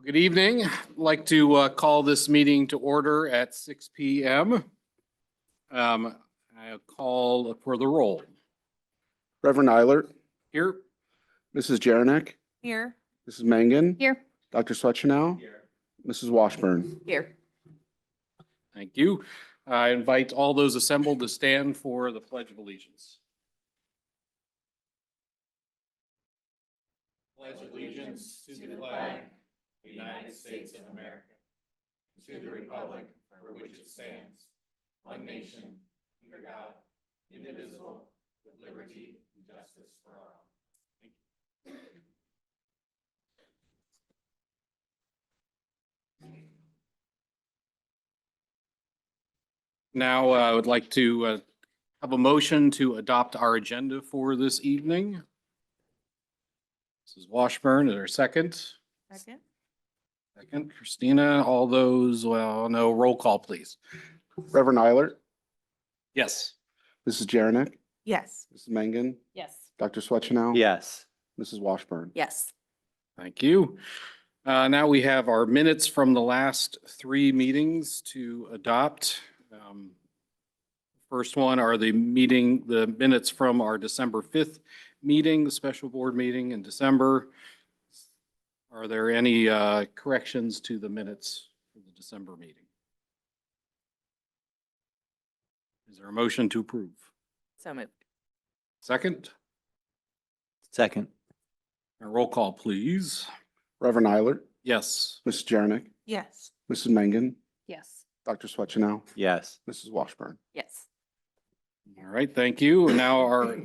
Good evening. I'd like to call this meeting to order at 6 p.m. I'll call for the roll. Reverend Eilert. Here. Mrs. Jaranek. Here. Mrs. Mangan. Here. Dr. Swetchenow. Here. Mrs. Washburn. Here. Thank you. I invite all those assembled to stand for the Pledge of Allegiance. Pledge allegiance to the flag of the United States of America, to the republic for which it stands, one nation, under God, indivisible, with liberty and justice for all. Thank you. Now, I would like to have a motion to adopt our agenda for this evening. Mrs. Washburn, is there a second? Second. Second, Christina, all those, well, no, roll call, please. Reverend Eilert. Yes. Mrs. Jaranek. Yes. Mrs. Mangan. Yes. Dr. Swetchenow. Yes. Mrs. Washburn. Yes. Thank you. Now we have our minutes from the last 3 meetings to adopt. First one are the minutes from our December 5th meeting, the special board meeting in December. Are there any corrections to the minutes for the December meeting? Is there a motion to approve? So moved. Second? Second. A roll call, please. Reverend Eilert. Yes. Mrs. Jaranek. Yes. Mrs. Mangan. Yes. Dr. Swetchenow. Yes. Mrs. Washburn. Yes. All right, thank you. And now our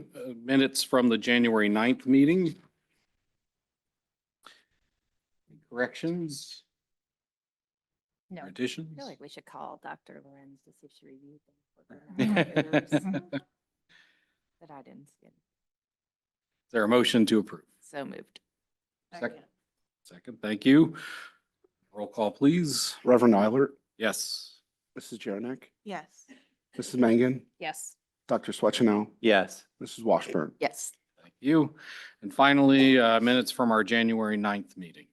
minutes from the January 9th meeting. Corrections? No. Or I additions? feel like we should call Dr. Lorenz to see if she reviewed them. But I didn't see it. Is there a motion to approve? So moved. Second. Second, thank you. Roll call, please. Reverend Eilert. Yes. Mrs. Jaranek. Yes. Mrs. Mangan. Yes. Dr. Swetchenow. Yes. Mrs. Washburn. Yes. Thank you. And finally, minutes from our January 9th meeting.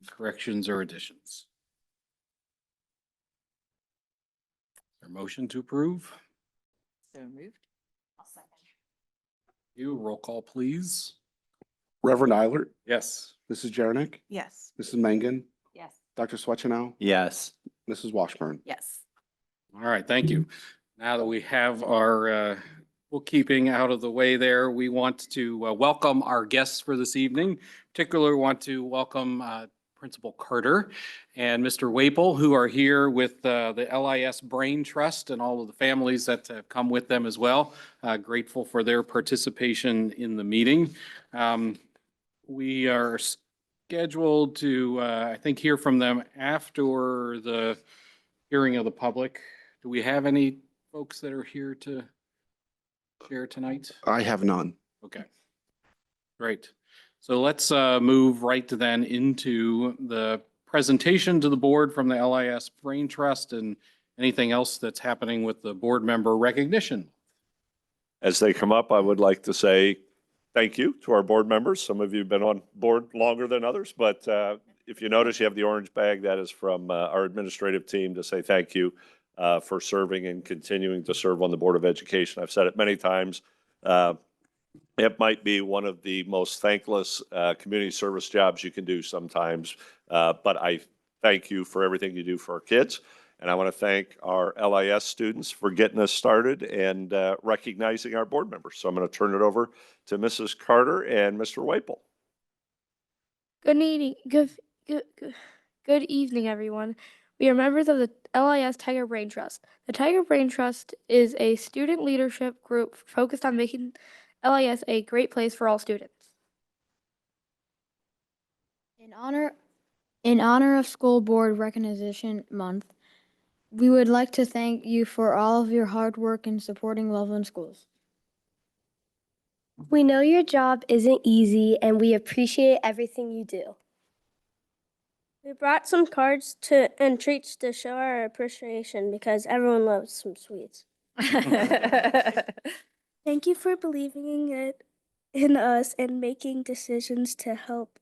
Corrections or additions? Is there a motion to approve? So moved. I'll second. You, roll call, please. Reverend Eilert. Yes. Mrs. Jaranek. Yes. Mrs. Mangan. Yes. Dr. Swetchenow. Yes. Mrs. Washburn. Yes. All right, thank you. Now that we have our bookkeeping out of the way there, we want to welcome our guests for this evening. Particularly want to welcome Principal Carter and Mr. Waple, who are here with the LIS Brain Trust and all of the families that have come with them as well. Grateful for their participation in the meeting. We are scheduled to, I think, hear from them after the hearing of the public. Do we have any folks that are here to share tonight? I have none. Okay, great. So let's move right then into the presentation to the board from the LIS Brain Trust and anything else that's happening with the board member recognition. As they come up, I would like to say thank you to our board members. Some of you have been on board longer than others, but if you notice, you have the orange bag. That is from our administrative team to say thank you for serving and continuing to serve on the Board of Education. I've said it many times. It might be one of the most thankless community service jobs you can do sometimes, but I thank you for everything you do for our kids. And I want to thank our LIS students for getting us started and recognizing our board members. So I'm going to turn it over to Mrs. Carter and Mr. Waple. Good evening, everyone. We are members of the LIS Tiger Brain Trust. The Tiger Brain Trust is a student leadership group focused on making LIS a great place for all students. In honor of School Board Recognition Month, we would like to thank you for all of your hard work in supporting Loveland schools. We know your job isn't easy, and we appreciate everything you do. We brought some cards and treats to show our appreciation because everyone loves some sweets. Thank you for believing in us and making decisions to help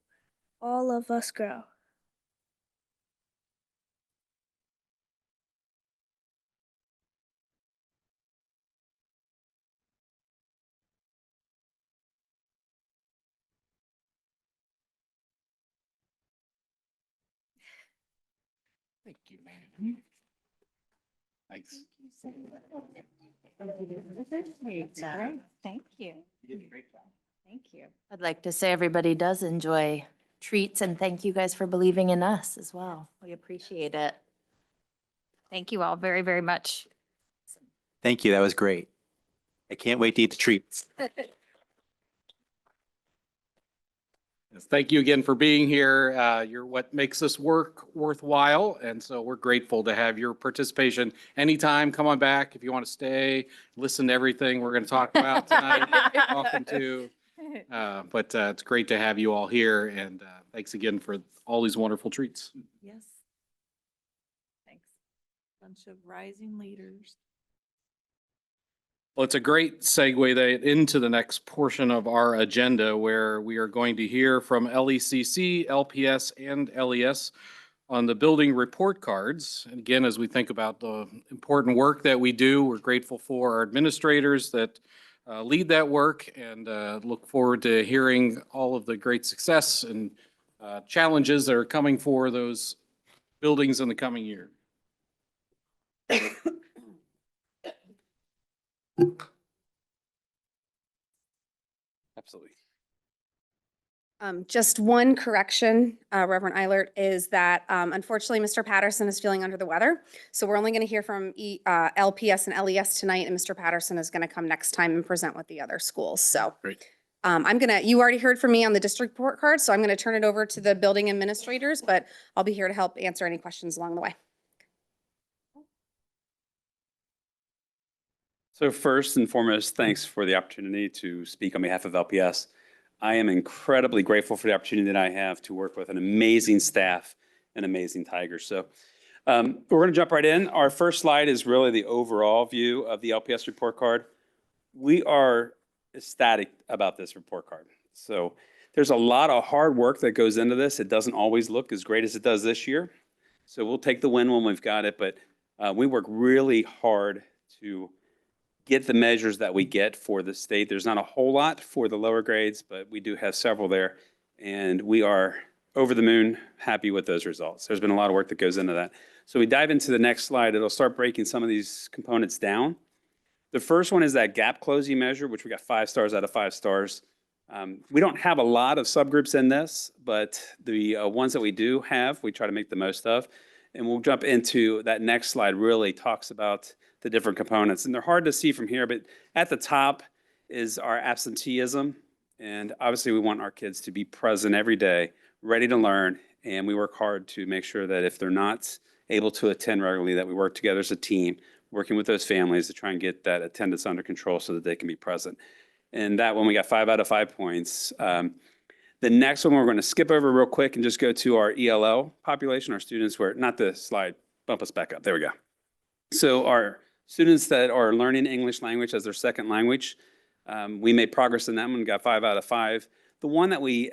all of us grow. Thank you, man. Thanks. Thank you. Thank you. I'd like to say everybody does enjoy treats, and thank you guys for believing in us as well. We appreciate it. Thank you all very, very much. Thank you. That was great. I can't wait to eat the treats. Yes, thank you again for being here. You're what makes this work worthwhile, and so we're grateful to have your participation. Anytime, come on back if you want to stay, listen to everything we're going to talk about tonight. Welcome to. But it's great to have you all here, and thanks again for all these wonderful treats. Yes. Thanks. Bunch of rising leaders. Well, it's a great segue into the next portion of our agenda where we are going to hear from LECC, LPS, and LES on the building report cards. And again, as we think about the important work that we do, we're grateful for our administrators that lead that work, and look forward to hearing all of the great success and challenges that are coming for those buildings in the coming year. Absolutely. Just one correction, Reverend Eilert, is that unfortunately, Mr. Patterson is feeling under the weather. So we're only going to hear from LPS and LES tonight, and Mr. Patterson is going to come next time and present with the other schools. So Great. you already heard from me on the district report card, so I'm going to turn it over to the building administrators, but I'll be here to help answer any questions along the way. So first and foremost, thanks for the opportunity to speak on behalf of LPS. I am incredibly grateful for the opportunity that I have to work with an amazing staff and amazing Tigers. So we're going to jump right in. Our first slide is really the overall view of the LPS report card. We are ecstatic about this report card. So there's a lot of hard work that goes into this. It doesn't always look as great as it does this year. So we'll take the win when we've got it, but we work really hard to get the measures that we get for the state. There's not a whole lot for the lower grades, but we do have several there. And we are over the moon happy with those results. There's been a lot of work that goes into that. So we dive into the next slide. It'll start breaking some of these components down. The first one is that gap closing measure, which we got 5 stars out of 5 stars. We don't have a lot of subgroups in this, but the ones that we do have, we try to make the most of. And we'll jump into that next slide, really talks about the different components. And they're hard to see from here, but at the top is our absenteeism. And obviously we want our kids to be present every day, ready to learn. And we work hard to make sure that if they're not able to attend regularly, that we work together as a team, working with those families to try and get that attendance under control so that they can be present. And that one, we got 5 out of 5 points. The next one we're going to skip over real quick and just go to our ELL population, our students where, not the slide, bump us back up. There we go. So our students that are learning English language as their second language, we made progress in that one, got 5 out of 5. The one that we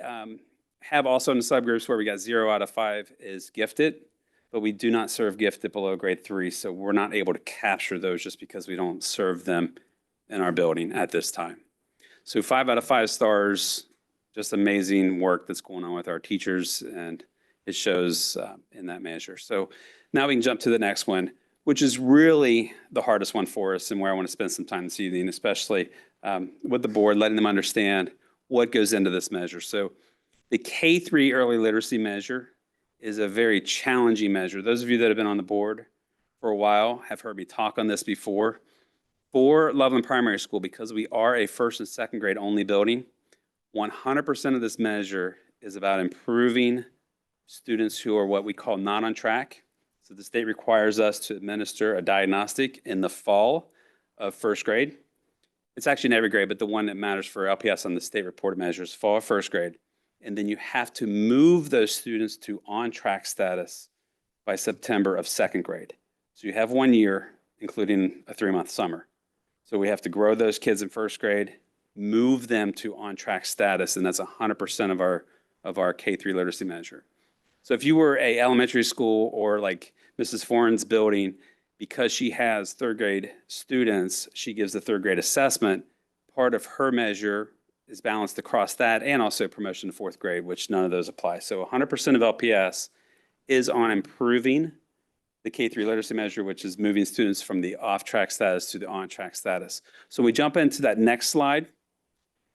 have also in the subgroups where we got 0 out of 5 is gifted, but we do not serve gifted below grade 3. So we're not able to capture those just because we don't serve them in our building at this time. So 5 out of 5 stars, just amazing work that's going on with our teachers, and it shows in that measure. So now we can jump to the next one, which is really the hardest one for us and where I want to spend some time this evening, especially with the board, letting them understand what goes into this measure. So the K-3 early literacy measure is a very challenging measure. Those of you that have been on the board for a while have heard me talk on this before. For Loveland Primary School, because we are a first and second grade only building, 100% of this measure is about improving students who are what we call not on track. So the state requires us to administer a diagnostic in the fall of first grade. It's actually in every grade, but the one that matters for LPS on the state reported measures, fall of first grade. And then you have to move those students to on-track status by September of second grade. So you have 1 year, including a 3-month summer. So we have to grow those kids in first grade, move them to on-track status, and that's 100% of our K-3 literacy measure. So if you were a elementary school or like Mrs. Foreign's building, because she has third grade students, she gives the third grade assessment. Part of her measure is balanced across that and also promotion to fourth grade, which none of those apply. So 100% of LPS is on improving the K-3 literacy measure, which is moving students from the off-track status to the on-track status. So when we jump into that next slide,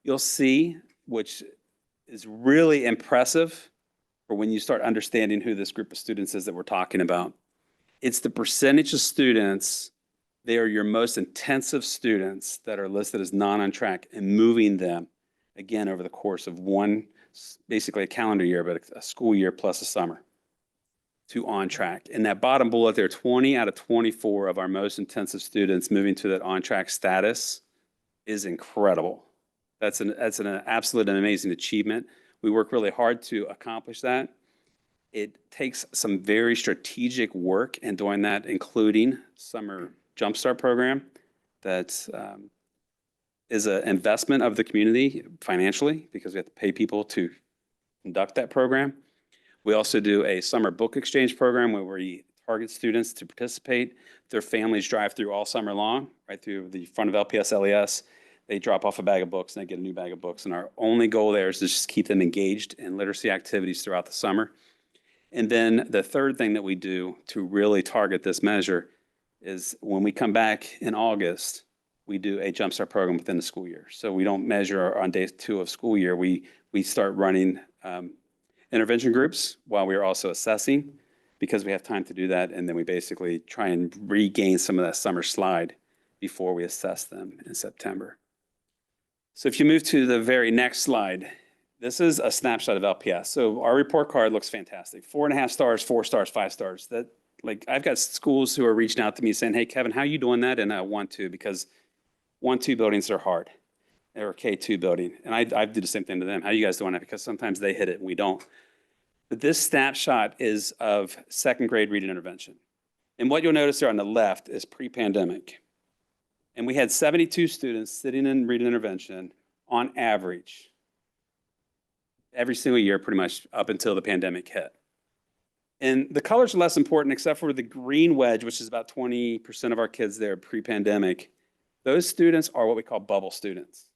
you'll see, which is really impressive for when you start understanding who this group of students is that we're talking about. It's the percentage of students, they are your most intensive students that are listed as non-on-track, and moving them, again, over the course of basically a calendar year, but a school year plus a summer, to on-track. In that bottom bullet there, 20 out of 24 of our most intensive students moving to that on-track status is incredible. That's an absolute and amazing achievement. We work really hard to accomplish that. It takes some very strategic work in doing that, including summer jumpstart program that is an investment of the community financially because we have to pay people to conduct that program. We also do a summer book exchange program where we target students to participate. Their families drive through all summer long, right through the front of LPS LES. They drop off a bag of books and they get a new bag of books. And our only goal there is to just keep them engaged in literacy activities throughout the summer. And then the third thing that we do to really target this measure is when we come back in August, we do a jumpstart program within the school year. So we don't measure on day 2 of school year. We start running intervention groups while we are also assessing because we have time to do that. And then we basically try and regain some of that summer slide before we assess them in September. So if you move to the very next slide, this is a snapshot of LPS. So our report card looks fantastic. 4.5 stars, 4 stars, 5 stars. That, like, I've got schools who are reaching out to me saying, hey, Kevin, how are you doing that in a 1-2? Because 1-2 buildings are hard. They're a K2 building. And I do the same thing to them. How are you guys doing that? Because sometimes they hit it and we don't. But this snapshot is of second grade reading intervention. And what you'll notice there on the left is pre-pandemic. And we had 72 students sitting in reading intervention on average every single year, pretty much up until the pandemic hit. And the colors are less important except for the green wedge, which is about 20% of our kids there pre-pandemic. Those students are what we call bubble students.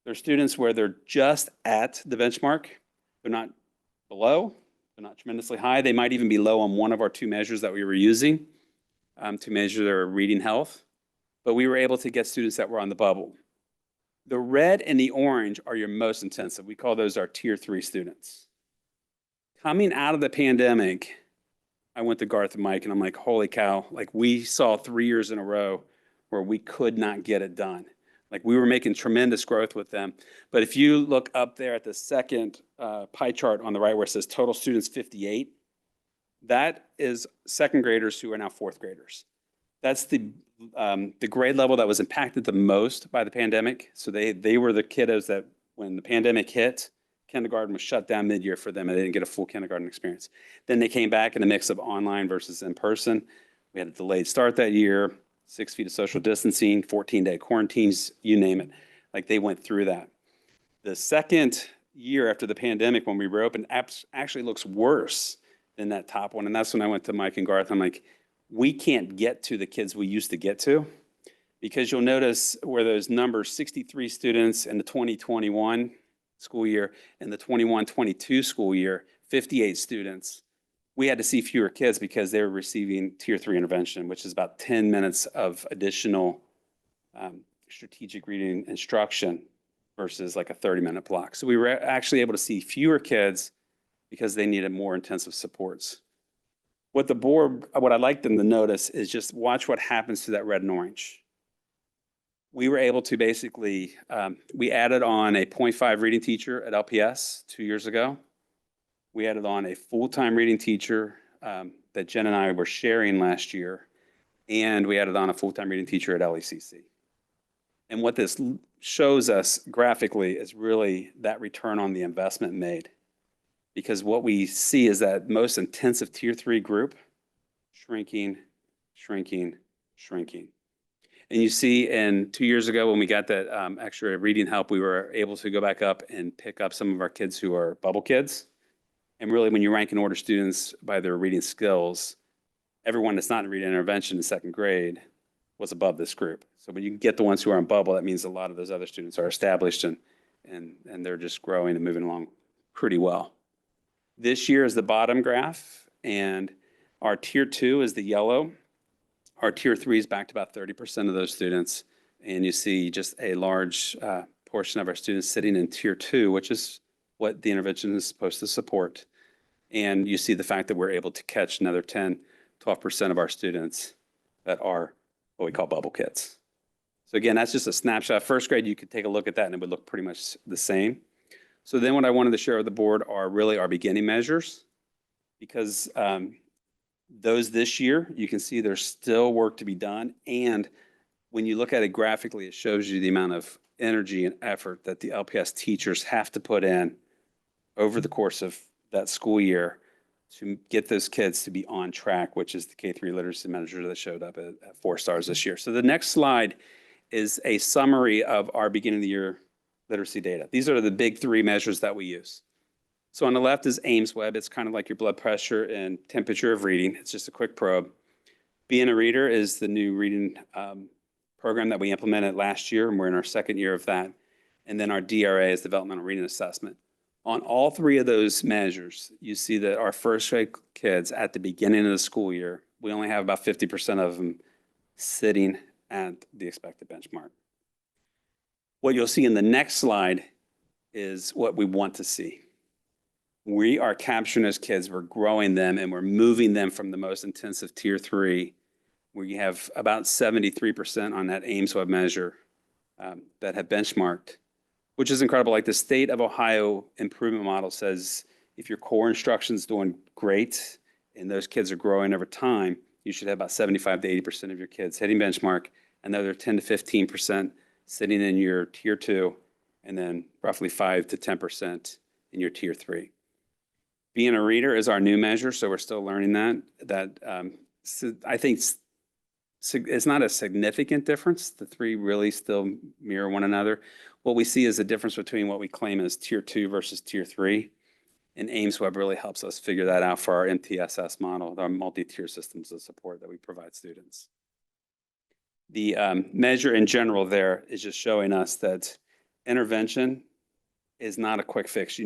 They're students where they're just at the benchmark. They're not below, they're not tremendously high. They might even be low on one of our 2 measures that we were using to measure their reading health. But we were able to get students that were on the bubble. The red and the orange are your most intensive. We call those our tier 3 students. Coming out of the pandemic, I went to Garth and Mike and I'm like, holy cow, like we saw 3 years in a row where we could not get it done. Like we were making tremendous growth with them. But if you look up there at the second pie chart on the right where it says total students 58, that is second graders who are now fourth graders. That's the grade level that was impacted the most by the pandemic. So they were the kiddos that when the pandemic hit, kindergarten was shut down mid-year for them and they didn't get a full kindergarten experience. Then they came back in a mix of online versus in person. We had a delayed start that year, 6 feet of social distancing, 14-day quarantines, you name it. Like they went through that. The second year after the pandemic when we reopened actually looks worse than that top one. And that's when I went to Mike and Garth. I'm like, we can't get to the kids we used to get to because you'll notice where those numbers, 63 students in the 2021 school year and the 21-22 school year, 58 students. We had to see fewer kids because they were receiving tier 3 intervention, which is about 10 minutes of additional strategic reading instruction versus like a 30-minute block. So we were actually able to see fewer kids because they needed more intensive supports. What I'd like them to notice is just watch what happens to that red and orange. We were able to basically, we added on a 0.5 reading teacher at LPS 2 years ago. We added on a full-time reading teacher that Jen and I were sharing last year. And we added on a full-time reading teacher at LECC. And what this shows us graphically is really that return on the investment made. Because what we see is that most intensive tier 3 group shrinking, shrinking, shrinking. And you see, and 2 years ago, when we got that extra reading help, we were able to go back up and pick up some of our kids who are bubble kids. And really, when you rank and order students by their reading skills, everyone that's not in reading intervention in second grade was above this group. So when you get the ones who are on bubble, that means a lot of those other students are established and they're just growing and moving along pretty well. This year is the bottom graph, and our tier 2 is the yellow. Our tier 3 is back to about 30% of those students. And you see just a large portion of our students sitting in tier 2, which is what the intervention is supposed to support. And you see the fact that we're able to catch another 10, 12% of our students that are what we call bubble kids. So again, that's just a snapshot. First grade, you could take a look at that and it would look pretty much the same. So then what I wanted to share with the board are really our beginning measures, because those this year, you can see there's still work to be done. And when you look at it graphically, it shows you the amount of energy and effort that the LPS teachers have to put in over the course of that school year to get those kids to be on track, which is the K-3 literacy measure that showed up at 4 stars this year. So the next slide is a summary of our beginning of the year literacy data. These are the big 3 measures that we use. So on the left is Ames Web. It's kind of like your blood pressure and temperature of reading. It's just a quick probe. Being a Reader is the new reading program that we implemented last year, and we're in our 2nd year of that. And then our DRA is Developmental Reading Assessment. On all 3 of those measures, you see that our first grade kids at the beginning of the school year, we only have about 50% of them sitting at the expected benchmark. What you'll see in the next slide is what we want to see. We are capturing those kids, we're growing them, and we're moving them from the most intensive tier 3, where you have about 73% on that Ames Web measure that have benchmarked, which is incredible. Like the state of Ohio improvement model says, if your core instruction is doing great and those kids are growing over time, you should have about 75 to 80% of your kids hitting benchmark, another 10 to 15% sitting in your tier 2, and then roughly 5 to 10% in your tier 3. Being a Reader is our new measure, so we're still learning that. I think it's not a significant difference. The 3 really still mirror one another. What we see is a difference between what we claim as tier 2 versus tier 3. And Ames Web really helps us figure that out for our MTSS model, our multi-tier systems of support that we provide students. The measure in general there is just showing us that intervention is not a quick fix.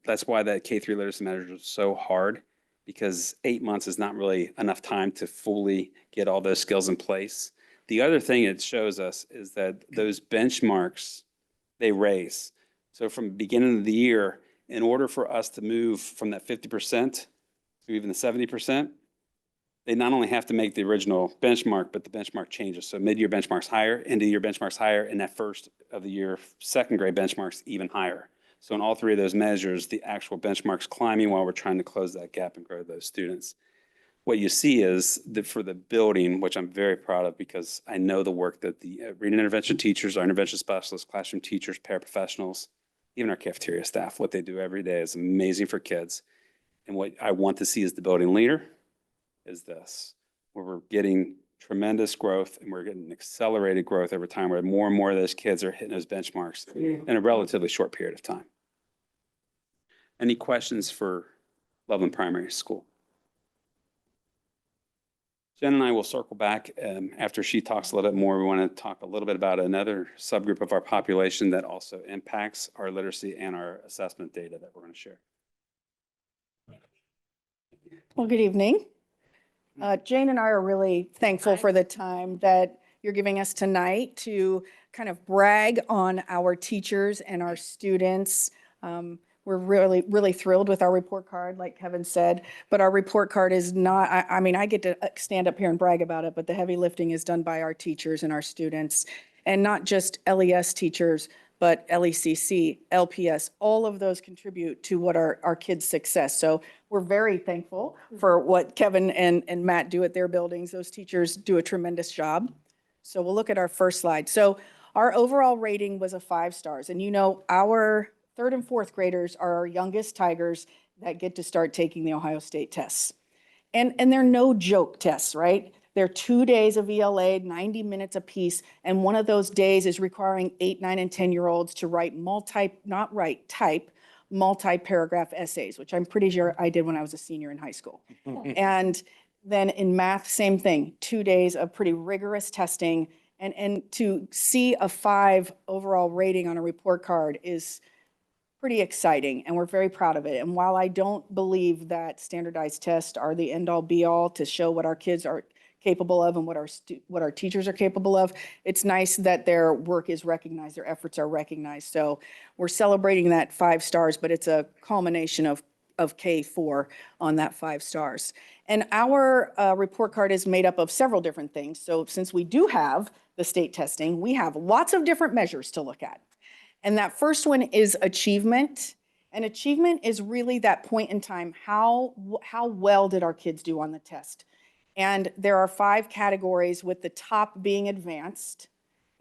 That's why that K-3 literacy measure is so hard, because 8 months is not really enough time to fully get all those skills in place. The other thing it shows us is that those benchmarks, they raise. So from the beginning of the year, in order for us to move from that 50% to even the 70%, they not only have to make the original benchmark, but the benchmark changes. So mid-year benchmarks higher, end of year benchmarks higher, and that first of the year, 2nd grade benchmarks even higher. So in all 3 of those measures, the actual benchmarks climbing while we're trying to close that gap and grow those students. What you see is that for the building, which I'm very proud of because I know the work that the reading intervention teachers, our intervention specialists, classroom teachers, paraprofessionals, even our cafeteria staff, what they do every day is amazing for kids. And what I want to see as the building leader is this, where we're getting tremendous growth and we're getting accelerated growth over time, where more and more of those kids are hitting those benchmarks in a relatively short period of time. Any questions for Loveland Primary School? Jen and I will circle back after she talks a little bit more. We want to talk a little bit about another subgroup of our population that also impacts our literacy and our assessment data that we're going to share. Well, good evening. Jane and I are really thankful for the time that you're giving us tonight to kind of brag on our teachers and our students. We're really thrilled with our report card, like Kevin said, but our report card is not, I mean, I get to stand up here and brag about it, but the heavy lifting is done by our teachers and our students, and not just LES teachers, but LECC, LPS, all of those contribute to what our kids' success. So we're very thankful for what Kevin and Matt do at their buildings. Those teachers do a tremendous job. So we'll look at our first slide. So our overall rating was a 5 stars. And you know, our 3rd and 4th graders are our youngest Tigers that get to start taking the Ohio State tests. And they're no joke tests, right? They're 2 days of ELA, 90 minutes apiece, and one of those days is requiring 8, 9, and 10-year-olds to write type multi-paragraph essays, which I'm pretty sure I did when I was a senior in high school. And then in math, same thing, 2 days of pretty rigorous testing. And to see a 5 overall rating on a report card is pretty exciting, and we're very proud of it. And while I don't believe that standardized tests are the end-all be-all to show what our kids are capable of and what our teachers are capable of, it's nice that their work is recognized, their efforts are recognized. So we're celebrating that 5 stars, but it's a culmination of K4 on that 5 stars. And our report card is made up of several different things. So since we do have the state testing, we have lots of different measures to look at. And that first one is achievement. And achievement is really that point in time, how well did our kids do on the test? And there are 5 categories, with the top being advanced,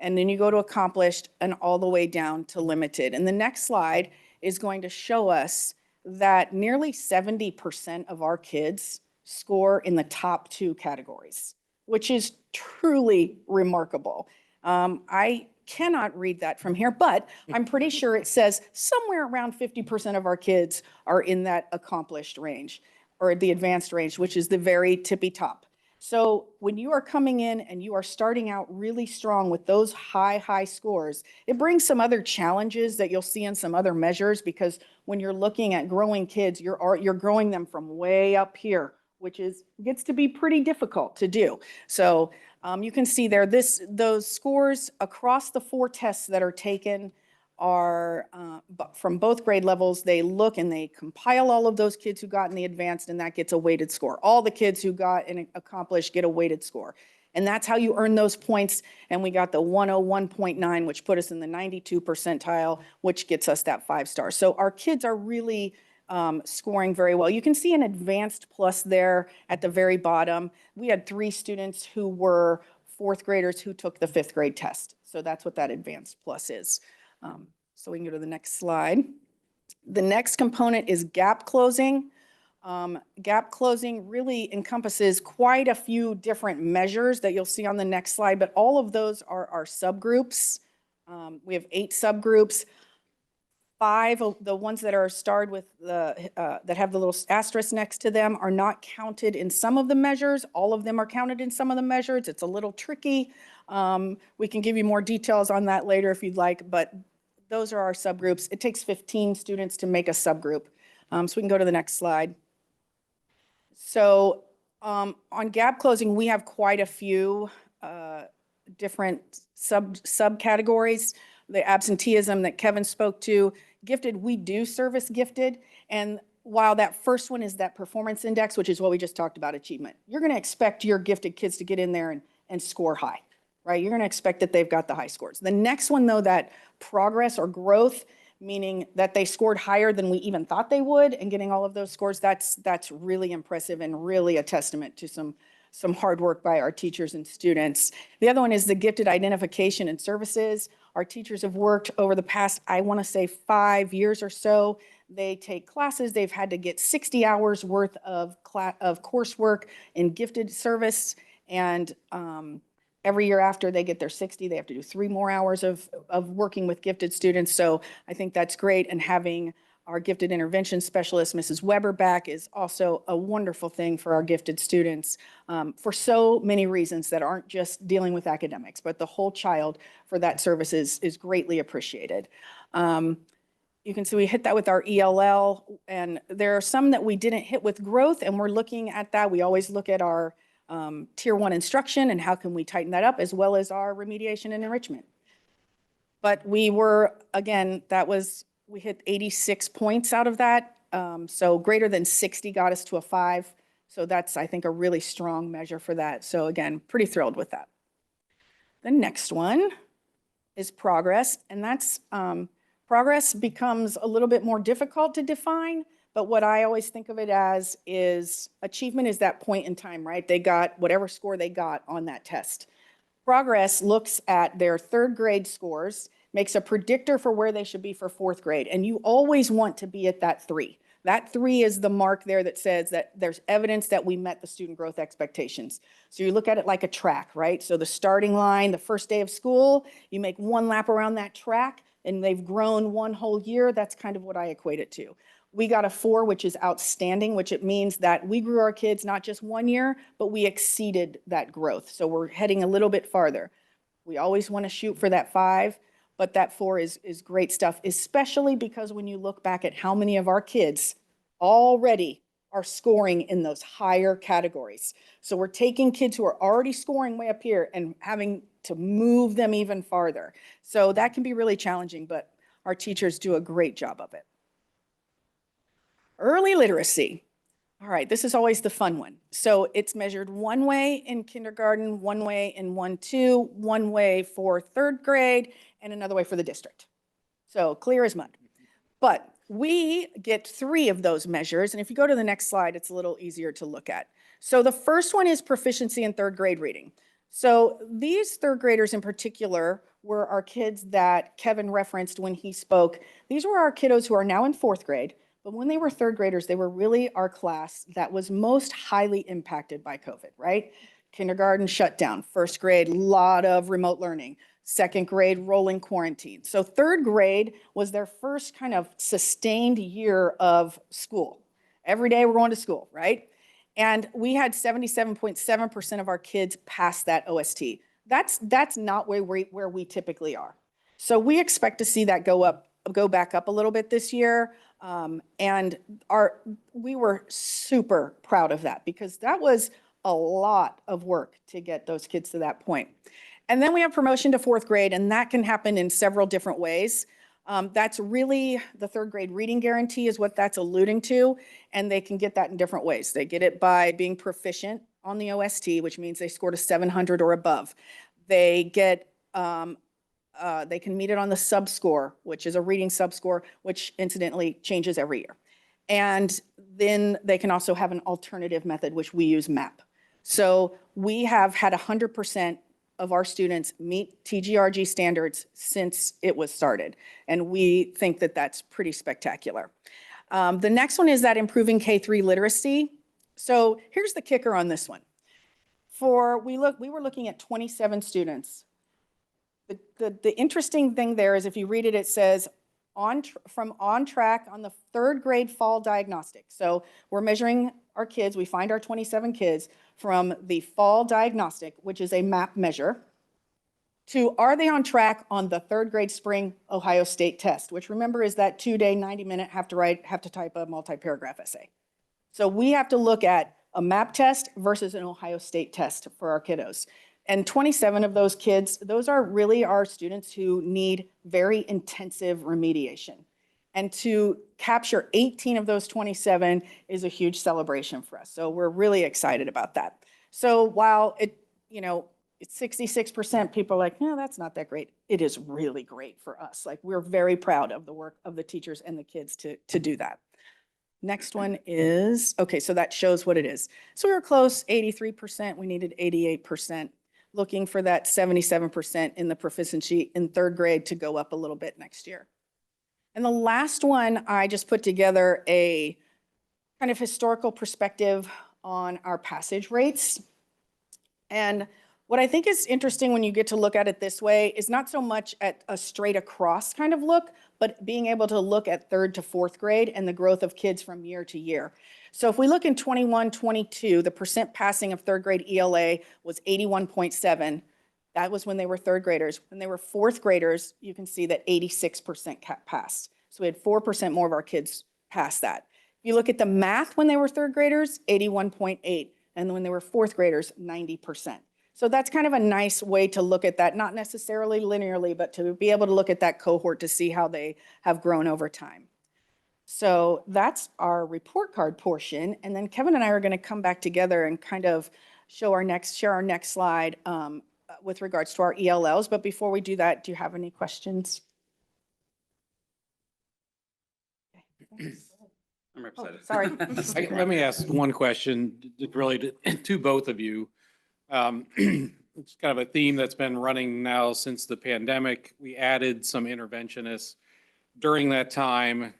and then you go to accomplished and all the way down to limited. And the next slide is going to show us that nearly 70% of our kids score in the top 2 categories, which is truly remarkable. I cannot read that from here, but I'm pretty sure it says somewhere around 50% of our kids are in that accomplished range or the advanced range, which is the very tippy top. So when you are coming in and you are starting out really strong with those high scores, it brings some other challenges that you'll see in some other measures, because when you're looking at growing kids, you're growing them from way up here, which gets to be pretty difficult to do. So you can see there, those scores across the 4 tests that are taken are from both grade levels. They look and they compile all of those kids who got in the advanced, and that gets a weighted score. All the kids who got and accomplished get a weighted score. And that's how you earn those points. And we got the 101.9, which put us in the 92 percentile, which gets us that 5 stars. So our kids are really scoring very well. You can see an advanced plus there at the very bottom. We had 3 students who were 4th graders who took the 5th grade test. So that's what that advanced plus is. So we can go to the next slide. The next component is gap closing. Gap closing really encompasses quite a few different measures that you'll see on the next slide, but all of those are our subgroups. We have 8 subgroups. 5 of the ones that are starred with that have the little asterisk next to them are not counted in some of the measures. All of them are counted in some of the measures. It's a little tricky. We can give you more details on that later if you'd like, but those are our subgroups. It takes 15 students to make a subgroup. So we can go to the next slide. So on gap closing, we have quite a few different subcategories. The absenteeism that Kevin spoke to. Gifted, we do service gifted. And while that first one is that performance index, which is what we just talked about, achievement, you're going to expect your gifted kids to get in there and score high, right? You're going to expect that they've got the high scores. The next one, though, that progress or growth, meaning that they scored higher than we even thought they would, and getting all of those scores, that's really impressive and really a testament to some hard work by our teachers and students. The other one is the gifted identification and services. Our teachers have worked over the past, I want to say 5 years or so. They take classes. They've had to get 60 hours worth of coursework in gifted service. And every year after they get their 60, they have to do 3 more hours of working with gifted students. So I think that's great. And having our gifted intervention specialist, Mrs. Weber, back is also a wonderful thing for our gifted students for so many reasons that aren't just dealing with academics, but the whole child for that service is greatly appreciated. You can see we hit that with our ELL, and there are some that we didn't hit with growth, and we're looking at that. We always look at our Tier 1 instruction and how can we tighten that up, as well as our remediation and enrichment. But we were, again, we hit 86 points out of that. So greater than 60 got us to a 5. So that's, I think, a really strong measure for that. So again, pretty thrilled with that. The next one is progress. And that's, progress becomes a little bit more difficult to define. But what I always think of it as is achievement is that point in time, right? They got whatever score they got on that test. Progress looks at their 3rd grade scores, makes a predictor for where they should be for 4th grade. And you always want to be at that 3. That 3 is the mark there that says that there's evidence that we met the student growth expectations. So you look at it like a track, right? So the starting line, the first day of school, you make 1 lap around that track and they've grown 1 whole year. That's kind of what I equate it to. We got a 4, which is outstanding, which it means that we grew our kids not just 1 year, but we exceeded that growth. So we're heading a little bit farther. We always want to shoot for that 5, but that 4 is great stuff, especially because when you look back at how many of our kids already are scoring in those higher categories. So we're taking kids who are already scoring way up here and having to move them even farther. So that can be really challenging, but our teachers do a great job of it. Early literacy. All right, this is always the fun one. So it's measured 1 way in kindergarten, 1 way in 1-2, 1 way for 3rd grade, and another way for the district. So clear as mud. But we get 3 of those measures, and if you go to the next slide, it's a little easier to look at. So the first one is proficiency in 3rd grade reading. So these 3rd graders in particular were our kids that Kevin referenced when he spoke. These were our kiddos who are now in 4th grade. But when they were 3rd graders, they were really our class that was most highly impacted by COVID, right? Kindergarten shut down, 1st grade, lot of remote learning, 2nd grade, rolling quarantine. So 3rd grade was their first kind of sustained year of school. Every day we're going to school, right? And we had 77.7% of our kids pass that OST. That's not where we typically are. So we expect to see that go back up a little bit this year. And we were super proud of that because that was a lot of work to get those kids to that point. And then we have promotion to 4th grade, and that can happen in several different ways. That's really the 3rd grade reading guarantee is what that's alluding to, and they can get that in different ways. They get it by being proficient on the OST, which means they scored a 700 or above. They get they can meet it on the sub-score, which is a reading sub-score, which incidentally changes every year. And then they can also have an alternative method, which we use MAP. So we have had 100% of our students meet TGRG standards since it was started. And we think that that's pretty spectacular. The next one is that improving K-3 literacy. So here's the kicker on this one. We were looking at 27 students. The interesting thing there is if you read it, it says from on track on the 3rd grade fall diagnostic. So we're measuring our kids, we find our 27 kids from the fall diagnostic, which is a MAP measure, to are they on track on the 3rd grade spring Ohio State test, which remember is that 2-day, 90-minute, have to type a multi-paragraph essay. So we have to look at a MAP test versus an Ohio State test for our kiddos. And 27 of those kids, those are really our students who need very intensive remediation. And to capture 18 of those 27 is a huge celebration for us. So we're really excited about that. So while it's 66%, people are like, no, that's not that great. It is really great for us. Like we're very proud of the work of the teachers and the kids to do that. Next one is, okay, so that shows what it is. So we were close, 83%, we needed 88%. Looking for that 77% in the proficiency in 3rd grade to go up a little bit next year. And the last one, I just put together a kind of historical perspective on our passage rates. And what I think is interesting when you get to look at it this way is not so much at a straight across kind of look, but being able to look at 3rd to 4th grade and the growth of kids from year to year. So if we look in 21-22, the percent passing of 3rd grade ELA was 81.7. That was when they were 3rd graders. When they were 4th graders, you can see that 86% passed. So we had 4% more of our kids pass that. If you look at the math when they were 3rd graders, 81.8. And when they were 4th graders, 90%. So that's kind of a nice way to look at that, not necessarily linearly, but to be able to look at that cohort to see how they have grown over time. So that's our report card portion. And then Kevin and I are going to come back together and kind of share our next slide with regards to our ELLs. But before we do that, do you have any questions? I'm excited. Sorry. Let me ask one question, really to both of you. It's kind of a theme that's been running now since the pandemic. We added some interventionists during that time.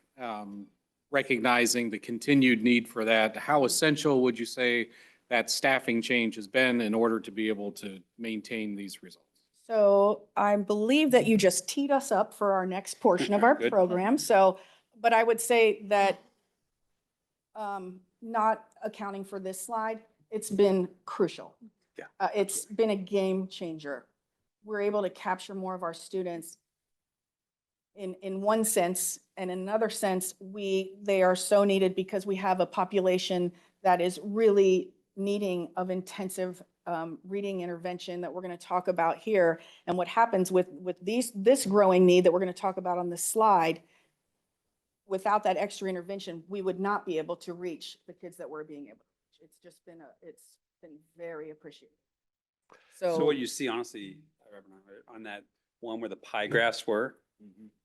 recognizing the continued need for that, how essential would you say that staffing change has been in order to be able to maintain these results? So I believe that you just teed us up for our next portion of our Good. program. So, but I would say that not accounting for this slide, it's been crucial. Yeah. It's been a game changer. We're able to capture more of our students in one sense, and in another sense, they are so needed because we have a population that is really needing of intensive reading intervention that we're going to talk about here. And what happens with this growing need that we're going to talk about on this slide, without that extra intervention, we would not be able to reach the kids that we're being able to reach. It's just been it's been very appreciated. So what you see, honestly, Reverend Eilert, on that one where the pie graphs were,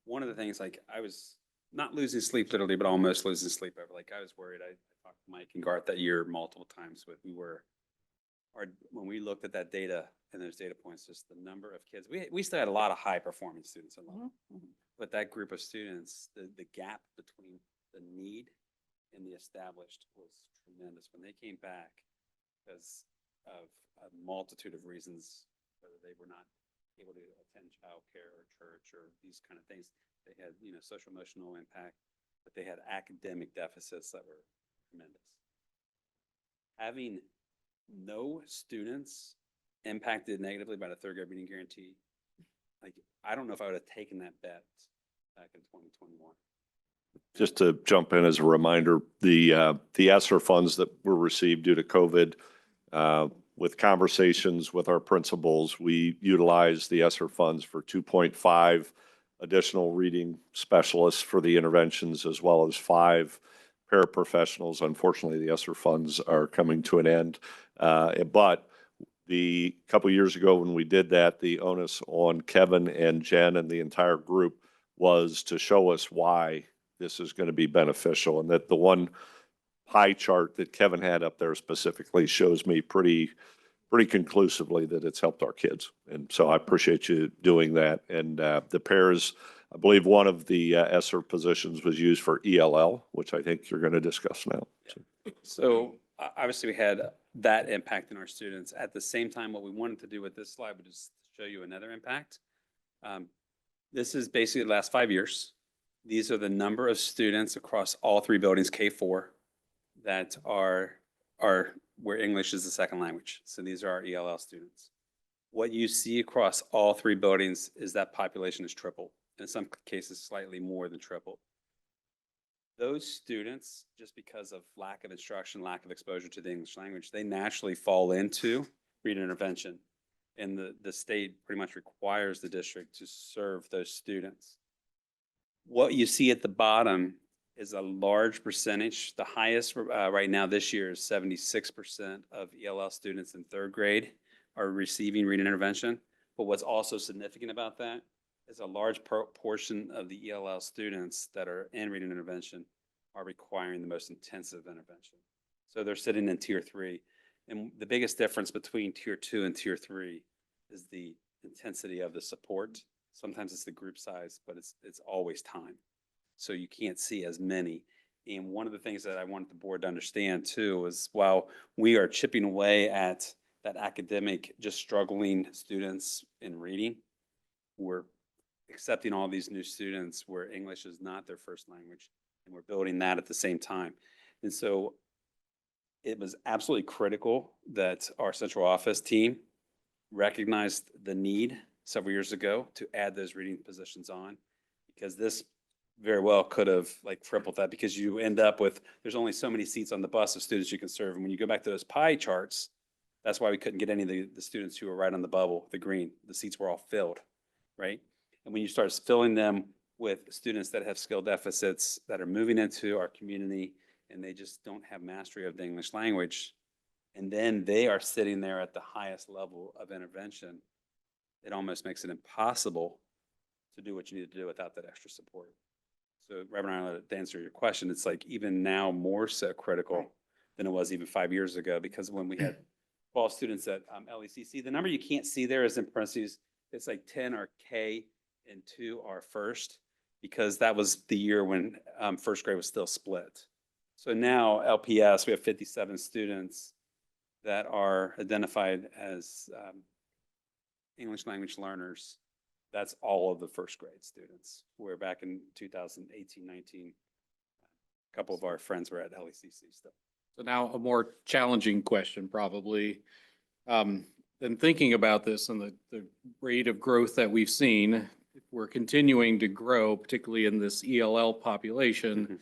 one of the things, like, I was not losing sleep literally, but almost losing sleep over, like, I was worried. I talked to Mike and Garth that year multiple times, but when we looked at that data and those data points, just the number of kids, we still had a lot of high performing students in Lowell. But that group of students, the gap between the need and the established was tremendous. When they came back, because of a multitude of reasons, whether they were not able to attend childcare or church or these kind of things, they had, social emotional impact, but they had academic deficits that were tremendous. Having no students impacted negatively by the third grade reading guarantee, like, I don't know if I would have taken that bet back in 2021. Just to jump in as a reminder, the ESSER funds that were received due to COVID, with conversations with our principals, we utilized the ESSER funds for 2.5 additional reading specialists for the interventions, as well as 5 paraprofessionals. Unfortunately, the ESSER funds are coming to an end. But the couple years ago when we did that, the onus on Kevin and Jen and the entire group was to show us why this is going to be beneficial, and that the one pie chart that Kevin had up there specifically shows me pretty conclusively that it's helped our kids. And so I appreciate you doing that. And the pairs, I believe one of the ESSER positions was used for ELL, which I think you're going to discuss now. So obviously we had that impact in our students. At the same time, what we wanted to do with this slide was just show you another impact. This is basically the last 5 years. These are the number of students across all 3 buildings, K-4, that are where English is the second language. So these are our ELL students. What you see across all 3 buildings is that population is triple, in some cases slightly more than triple. Those students, just because of lack of instruction, lack of exposure to the English language, they naturally fall into reading intervention. And the state pretty much requires the district to serve those students. What you see at the bottom is a large percentage. The highest right now this year is 76% of ELL students in 3rd grade are receiving reading intervention. But what's also significant about that is a large portion of the ELL students that are in reading intervention are requiring the most intensive intervention. So they're sitting in tier 3. And the biggest difference between tier 2 and tier 3 is the intensity of the support. Sometimes it's the group size, but it's always time. So you can't see as many. And one of the things that I want the board to understand too is while we are chipping away at that academic, just struggling students in reading, we're accepting all these new students where English is not their first language, and we're building that at the same time. And so it was absolutely critical that our central office team recognized the need several years ago to add those reading positions on, because this very well could have tripled that, because you end up with, there's only so many seats on the bus of students you can serve. And when you go back to those pie charts, that's why we couldn't get any of the students who were right on the bubble, the green. The seats were all filled, right? And when you start filling them with students that have skill deficits that are moving into our community and they just don't have mastery of the English language, and then they are sitting there at the highest level of intervention, it almost makes it impossible to do what you need to do without that extra support. So Reverend Eilert, to answer your question, it's like even now more so critical than it was even 5 years ago, because when we had 12 students at LECC, the number you can't see there is in parentheses, it's like 10 are K and 2 are first. because that was the year when first grade was still split. So now LPS, we have 57 students that are identified as English language learners. That's all of the first grade students. Where back in 2018, 19, a couple of our friends were at LCSD still. So now a more challenging question probably. Then thinking about this and the rate of growth that we've seen, if we're continuing to grow, particularly in this ELL population,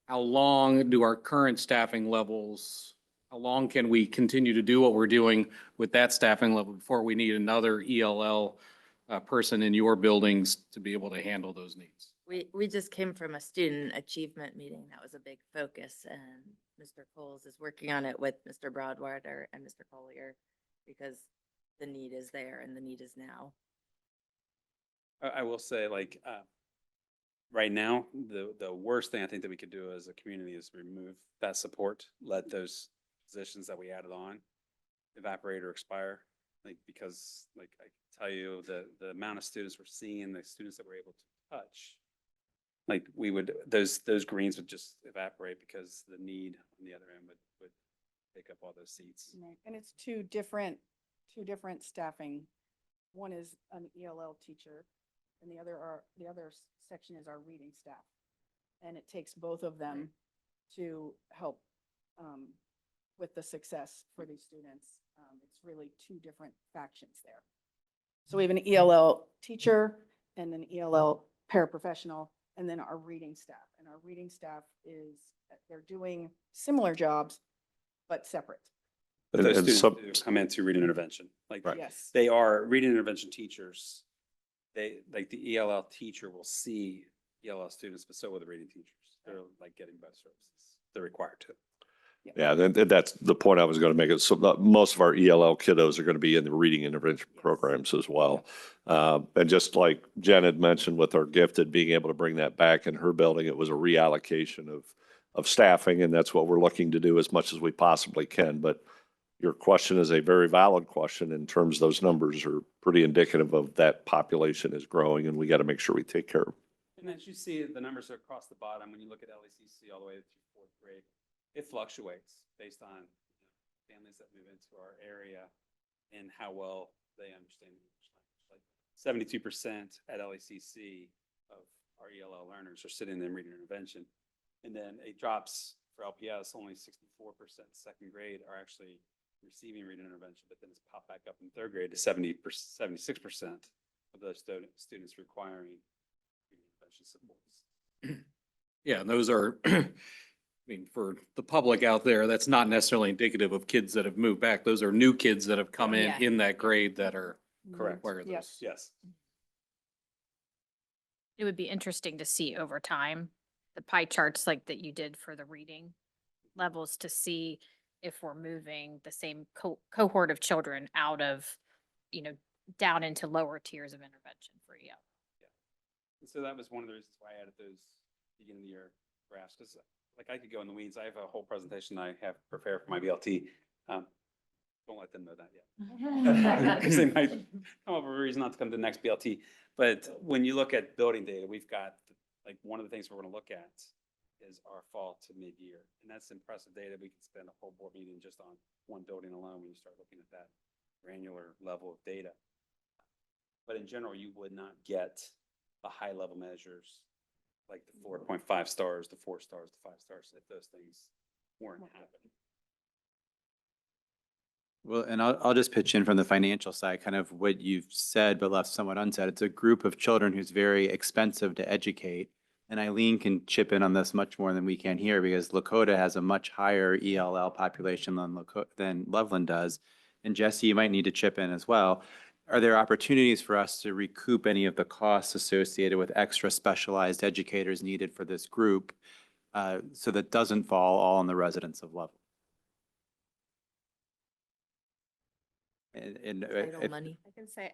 how long do our current staffing levels, how long can we continue to do what we're doing with that staffing level before we need another ELL person in your buildings to be able to handle those needs? We just came from a student achievement meeting. That was a big focus, and Mr. Coles is working on it with Mr. Broadwater and Mr. Collier because the need is there and the need is now. I will say, like, right now, the worst thing I think that we could do as a community is remove that support, let those positions that we added on evaporate or expire. Like, because like I can tell you the amount of students we're seeing, the students that we're able to touch, like we would, those greens would just evaporate because the need on the other end would take up all those seats. Right. And it's two different staffing. One is an ELL teacher and the other section is our reading staff. And it takes both of them to help with the success for these students. It's really two different factions there. So we have an ELL teacher and an ELL paraprofessional, and then our reading staff. And our reading staff they're doing similar jobs, but separate. But those And students some, do come into reading intervention, like Yes. they are reading intervention teachers. They, like the ELL teacher will see ELL students, but so will the reading teachers. They're like getting both services. They're required to. yeah, that's the point I was going to make. So most of our ELL kiddos are going to be in the reading intervention programs as well. And just like Jen had mentioned with our gifted, being able to bring that back in her building, it was a reallocation of staffing, and that's what we're looking to do as much as we possibly can. But your question is a very valid question in terms of those numbers are pretty indicative of that population is growing, and we got to make sure we take care of. And as you see, the numbers are across the bottom. When you look at LCSD all the way through fourth grade, it fluctuates based on families that move into our area and how well they understand English language. Like 72% at LCSD of our ELL learners are sitting in reading intervention. And then it drops for LPS, only 64% second grade are actually receiving reading intervention, but then it's popped back up in third grade to 76% of those students requiring reading intervention supports. Yeah, and those are, I mean, for the public out there, that's not necessarily indicative of kids that have moved back. Those are new kids that have come Yeah. in that grade that are Correct. require those. Yes. Yes. It would be interesting to see over time, the pie charts like that you did for the reading levels to see if we're moving the same cohort of children out of, down into lower tiers of intervention for EL. And so that was one of the reasons why I added those beginning of the year graphs, because like I could go in the weeds. I have a whole presentation I have prepared for my BLT. Don't let them know that yet. Because they might come up with a reason not to come to the next BLT. But when you look at building data, we've got, like, one of the things we're going to look at is our fall to mid-year. And that's impressive data. We could spend a whole board meeting just on one building alone when you start looking at that granular level of data. But in general, you would not get the high level measures like the 4.5 stars, the 4 stars, the 5 stars, if those things weren't happening. Well, and I'll just pitch in from the financial side, kind of what you've said, but left somewhat unsaid. It's a group of children who's very expensive to educate. And Eileen can chip in on this much more than we can here because Lakota has a much higher ELL population than Loveland does. And Jesse, you might need to chip in as well. Are there opportunities for us to recoup any of the costs associated with extra specialized educators needed for this group so that doesn't fall all on the residents of Loveland? Title money.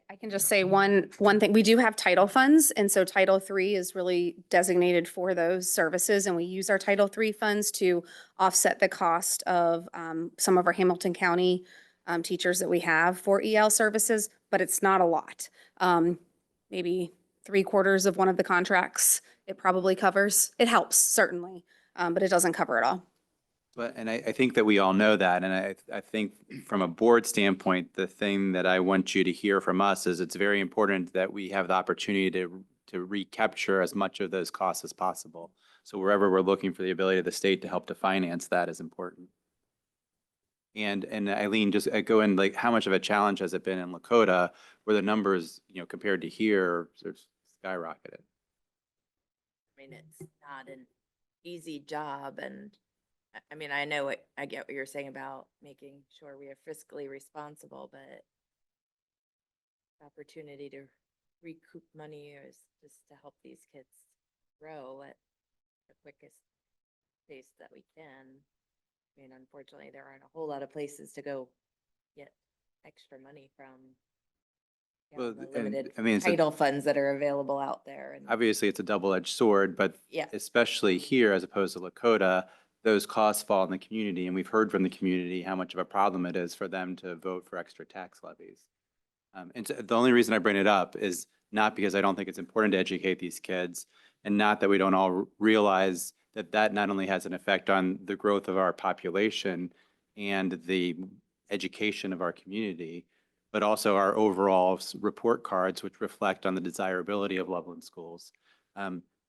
I can just say one thing. We do have title funds, and so Title III is really designated for those services, and we use our Title III funds to offset the cost of some of our Hamilton County teachers that we have for EL services, but it's not a lot. Maybe 3/4 of one of the contracts It probably covers, it helps certainly, but it doesn't cover it all. But, and I think that we all know that, and I think from a board standpoint, the thing that I want you to hear from us is it's very important that we have the opportunity to recapture as much of those costs as possible. So wherever we're looking for the ability of the state to help to finance that is important. And Eileen, just go in, like, how much of a challenge has it been in Lakota where the numbers, you know, compared to here, sort of skyrocketed? I mean, it's not an easy job, and I mean, I know I get what you're saying about making sure we are fiscally responsible, but opportunity to recoup money is just to help these kids grow at the quickest pace that we can. I mean, unfortunately, there aren't a whole lot of places to go get extra money from. Well, The and, limited I mean, it's a- title funds that are available out there. And Obviously, it's a double-edged sword, but Yeah. especially here as opposed to Lakota, those costs fall in the community, and we've heard from the community how much of a problem it is for them to vote for extra tax levies. And so the only reason I bring it up is not because I don't think it's important to educate these kids, and not that we don't all realize that that not only has an effect on the growth of our population and the education of our community, but also our overall report cards, which reflect on the desirability of Loveland schools.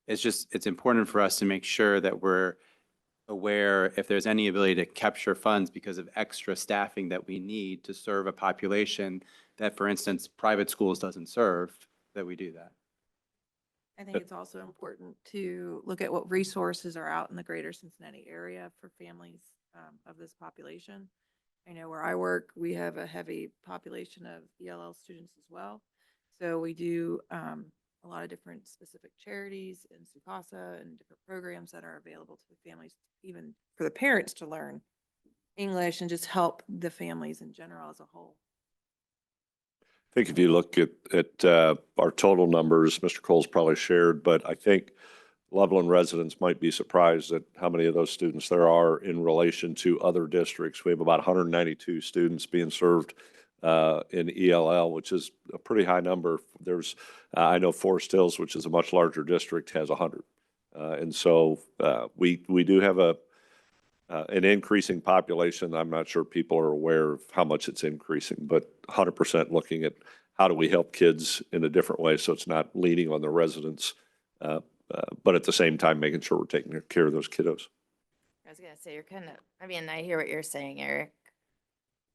It's important for us to make sure that we're aware if there's any ability to capture funds because of extra staffing that we need to serve a population that, for instance, private schools doesn't serve, that we do that. I think it's also important to look at what resources are out in the greater Cincinnati area for families of this population. I know where I work, we have a heavy population of ELL students as well. So we do a lot of different specific charities in Sukasa and different programs that are available to the families, even for the parents to learn English and just help the families in general as a whole. I think if you look at our total numbers, Mr. Cole's probably shared, but I think Loveland residents might be surprised at how many of those students there are in relation to other districts. We have about 192 students being served in ELL, which is a pretty high number. There's, I know Forest Hills, which is a much larger district, has 100. And so we do have an increasing population. I'm not sure people are aware of how much it's increasing, but 100% looking at how do we help kids in a different way so it's not leaning on the residents, but at the same time making sure we're taking care of those kiddos. I was gonna say, you're kind of, I mean, I hear what you're saying, Eric,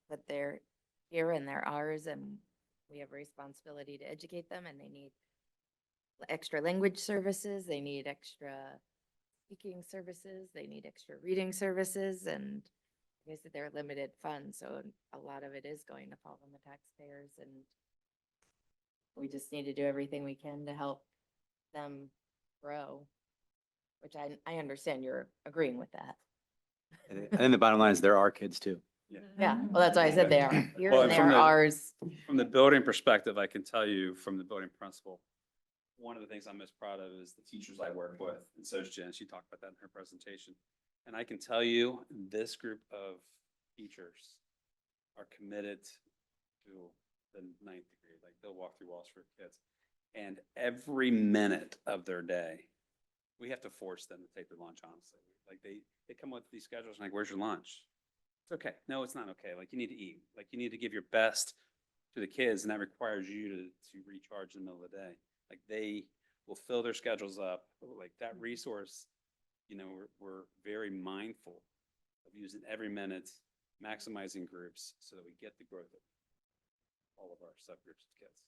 but they're here and they're ours, and we have a responsibility to educate them, and they need extra language services, they need extra speaking services, they need extra reading services, and I guess that they're limited funds, so a lot of it is going to fall on the taxpayers, and we just need to do everything we can to help them grow, which I understand you're agreeing with that. And then the bottom line is there are kids too. Yeah, well, that's why I said they are here Well, and they from are the- ours. From the building perspective, I can tell you from the building principal, one of the things I'm most proud of is the teachers I work with, and so is Jen. She talked about that in her presentation. And I can tell you, this group of teachers are committed to the ninth degree. Like, they'll walk through walls for kids. And every minute of their day, we have to force them to take their lunch, honestly. Like, they come with these schedules, and like, where's your lunch? It's okay. No, it's not okay. Like, you need to eat. Like, you need to give your best to the kids, and that requires you to recharge in the middle of the day. Like, they will fill their schedules up. Like, that resource, you know, we're very mindful of using every minute, maximizing groups so that we get the growth of all of our subgroups of kids.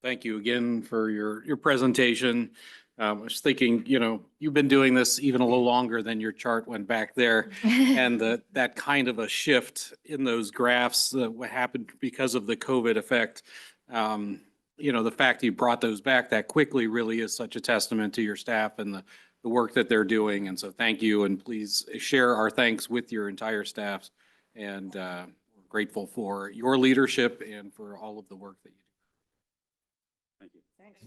Thank you again for your presentation. I was thinking, you know, you've been doing this even a little longer than your chart went back there. And that kind of a shift in those graphs, what happened because of the COVID effect, you know, the fact that you brought those back that quickly really is such a testament to your staff and the work that they're doing. And so thank you, and please share our thanks with your entire staff. And we're grateful for your leadership and for all of the work that you do. Thank you. Thanks.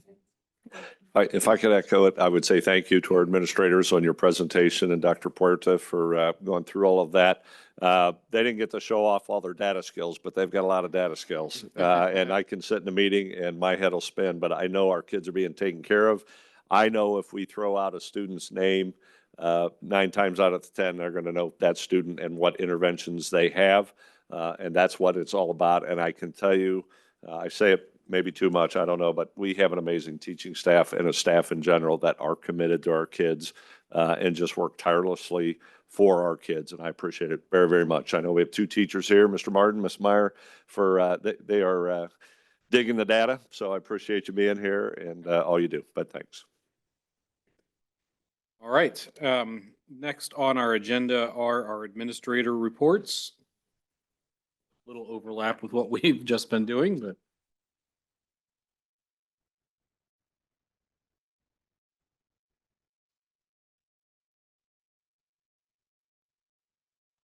If I could echo it, I would say thank you to our administrators on your presentation and Dr. Puerta for going through all of that. They didn't get to show off all their data skills, but they've got a lot of data skills. And I can sit in a meeting and my head will spin, but I know our kids are being taken care of. I know if we throw out a student's name, 9 times out of 10, they're going to know that student and what interventions they have. And that's what it's all about. And I can tell you, I say it maybe too much, I don't know, but we have an amazing teaching staff and a staff in general that are committed to our kids and just work tirelessly for our kids. And I appreciate it very, very much. I know we have 2 teachers here, Mr. Martin, Ms. Meyer, for they are digging the data. So I appreciate you being here and all you do, but thanks. All right. Next on our agenda are our administrator reports. Little overlap with what we've just been doing, but.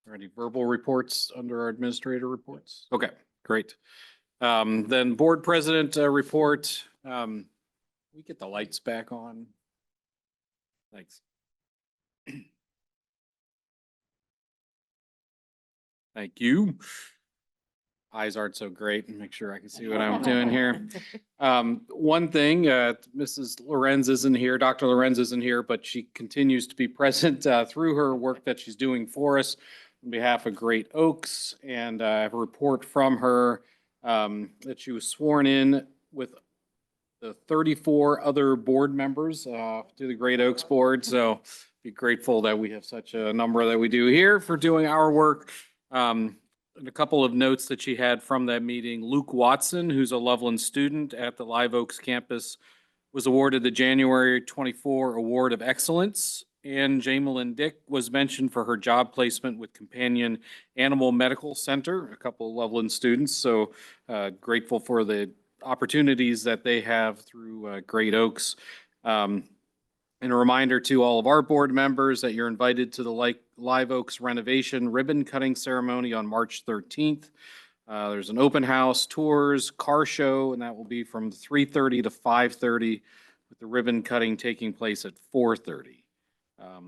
Are any verbal reports under our administrator reports? Okay, great. Then board president report. We get the lights back on. Thanks. Thank you. Eyes aren't so great, and make sure I can see what I'm doing here. One thing, Mrs. Lorenz isn't here, Dr. Lorenz isn't here, but she continues to be present through her work that she's doing for us on behalf of Great Oaks. And I have a report from her that she was sworn in with the 34 other board members to the Great Oaks Board. So be grateful that we have such a number that we do here for doing our work. And a couple of notes that she had from that meeting. Luke Watson, who's a Loveland student at the Live Oaks campus, was awarded the January 24 Award of Excellence. And Jamelyn Dick was mentioned for her job placement with Companion Animal Medical Center, a couple of Loveland students. So grateful for the opportunities that they have through Great Oaks. And a reminder to all of our board members that you're invited to the Live Oaks renovation ribbon cutting ceremony on March 13th. There's an open house, tours, car show, and that will be from 3:30 to 5:30, with the ribbon cutting taking place at 4:30.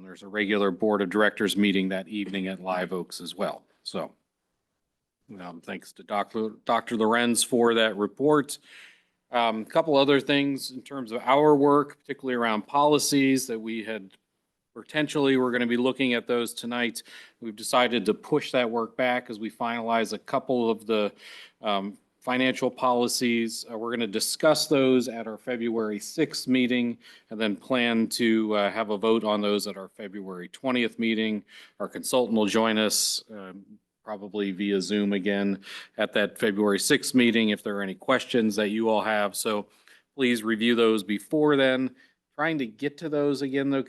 There's a regular board of directors meeting that evening at Live Oaks as well. So thanks to Dr. Lorenz for that report. A couple other things in terms of our work, particularly around policies that we had potentially, we're going to be looking at those tonight. We've decided to push that work back as we finalize a couple of the financial policies. We're going to discuss those at our February 6th meeting and then plan to have a vote on those at our February 20th meeting. Our consultant will join us probably via Zoom again at that February 6th meeting if there are any questions that you all have. So please review those before then. Trying to get to those again, though,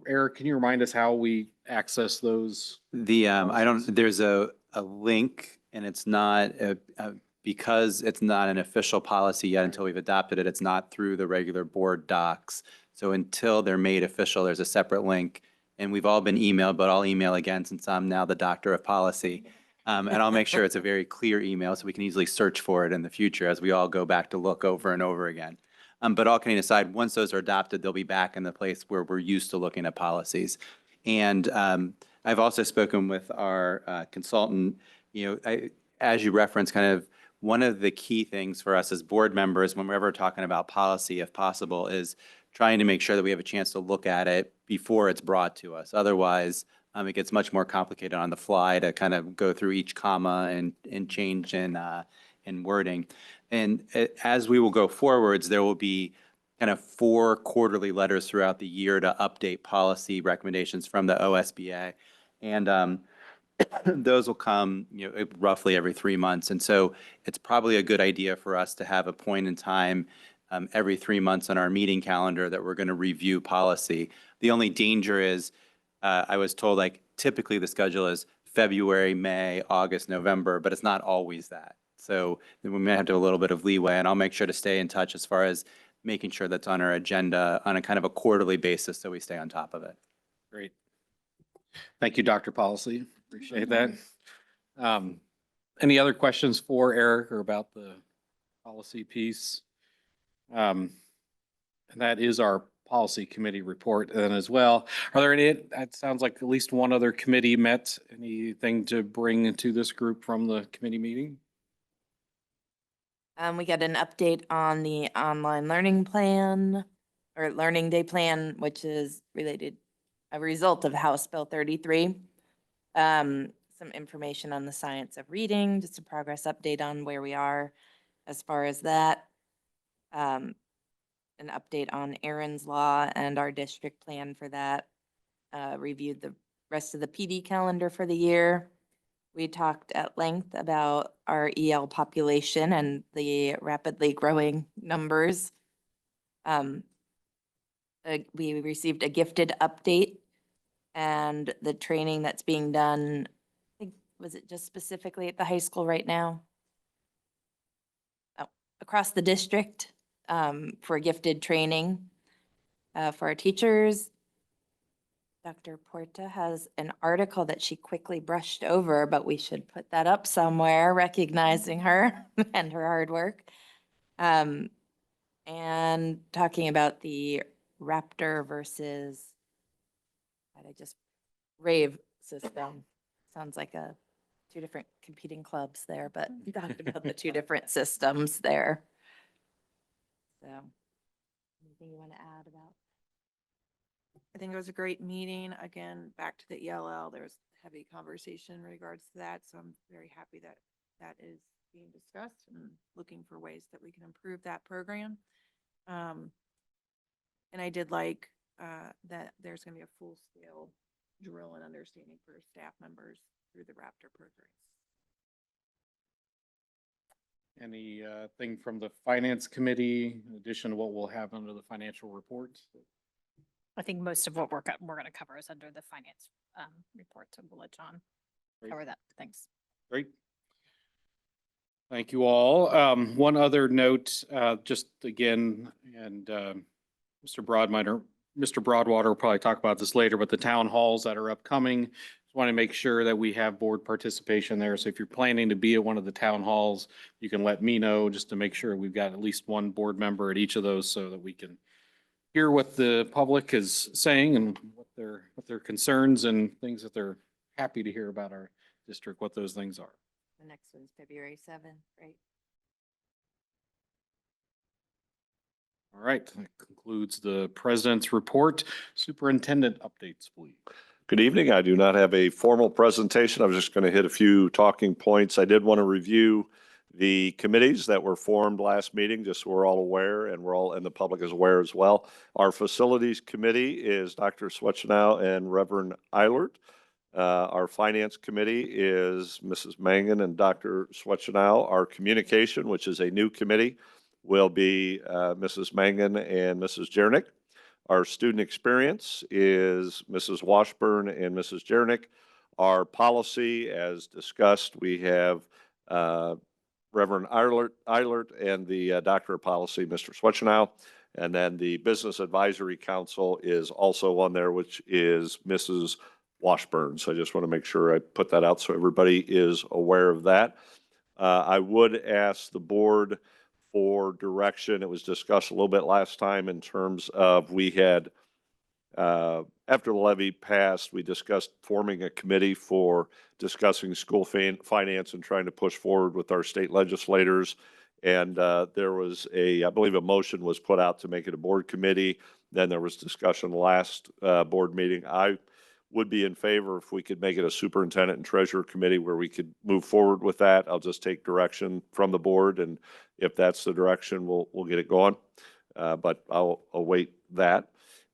Eric, can you remind us how we access those? There's a link, and it's not, because it's not an official policy yet until we've adopted it, it's not through the regular board docs. So until they're made official, there's a separate link. And we've all been emailed, but I'll email again since I'm now the doctor of policy. And I'll make sure it's a very clear email so we can easily search for it in the future as we all go back to look over and over again. But all kidding aside, once those are adopted, they'll be back in the place where we're used to looking at policies. And I've also spoken with our consultant. As you referenced, kind of one of the key things for us as board members when we're ever talking about policy, if possible, is trying to make sure that we have a chance to look at it before it's brought to us. Otherwise, it gets much more complicated on the fly to kind of go through each comma and change in wording. And as we will go forwards, there will be kind of 4 quarterly letters throughout the year to update policy recommendations from the OSBA. And those will come roughly every 3 months. And so it's probably a good idea for us to have a point in time every 3 months on our meeting calendar that we're going to review policy. The only danger is I was told typically the schedule is February, May, August, November, but it's not always that. So we may have to have a little bit of leeway, and I'll make sure to stay in touch as far as making sure that's on our agenda on a kind of a quarterly basis so we stay on top of it. Great. Thank you, Dr. Policy. Appreciate that. Any other questions for Eric or about the policy piece? And that is our policy committee report then as well. Are there any, that sounds like at least one other committee met. Anything to bring into this group from the committee meeting? We got an update on the online learning plan or learning day plan, which is related, a result of House Bill 33. Some information on the science of reading, just a progress update on where we are as far as that. An update on Aaron's Law and our district plan for that. Reviewed the rest of the PD calendar for the year. We talked at length about our EL population and the rapidly growing numbers. We received a gifted update and the training that's being done, I think, was it just specifically at the high school right now? Oh, across the district, for gifted training, for our teachers. Dr. Porta has an article that she quickly brushed over, but we should put that up somewhere, recognizing her and her hard work. And talking about the Raptor versus, I just, rave system. Sounds like two different competing clubs there, but we talked about the two different systems there. So, anything you want to add about? I think it was a great meeting. Again, back to the ELL, there was heavy conversation in regards to that. So I'm very happy that that is being discussed and looking for ways that we can improve that program. And I did like that there's going to be a full scale drill and understanding for staff members through the Raptor program. Any thing from the finance committee, in addition to what we'll have under the financial reports? I think most of what we're going to cover is under the finance report. So we'll let John Great. cover that. Thanks. Great. Thank you all. One other note, just again, and Mr. Broadwater will probably talk about this later, but the town halls that are upcoming, just want to make sure that we have board participation there. So if you're planning to be at one of the town halls, you can let me know just to make sure we've got at least one board member at each of those so that we can hear what the public is saying and what their concerns and things that they're happy to hear about our district, what those things are. The next one's February 7th, right? All right, that concludes the president's report. Superintendent updates, please. Good evening. I do not have a formal presentation. I was just going to hit a few talking points. I did want to review the committees that were formed last meeting, just so we're all aware and the public is aware as well. Our facilities committee is Dr. Swetchenow and Reverend Eilert. Our finance committee is Mrs. Mangan and Dr. Swetchenow. Our communication, which is a new committee, will be Mrs. Mangan and Mrs. Jernick. Our student experience is Mrs. Washburn and Mrs. Jernick. Our policy, as discussed, we have Reverend Eilert and the Doctor of Policy, Mr. Swetchenow. And then the Business Advisory Council is also on there, which is Mrs. Washburn. So I just want to make sure I put that out so everybody is aware of that. I would ask the board for direction. It was discussed a little bit last time in terms of we had, after the levy passed, we discussed forming a committee for discussing school finance and trying to push forward with our state legislators. And there was I believe a motion was put out to make it a board committee. Then there was discussion last board meeting. I would be in favor if we could make it a superintendent and treasurer committee where we could move forward with that. I'll just take direction from the board, and if that's the direction, we'll get it going. But I'll await that.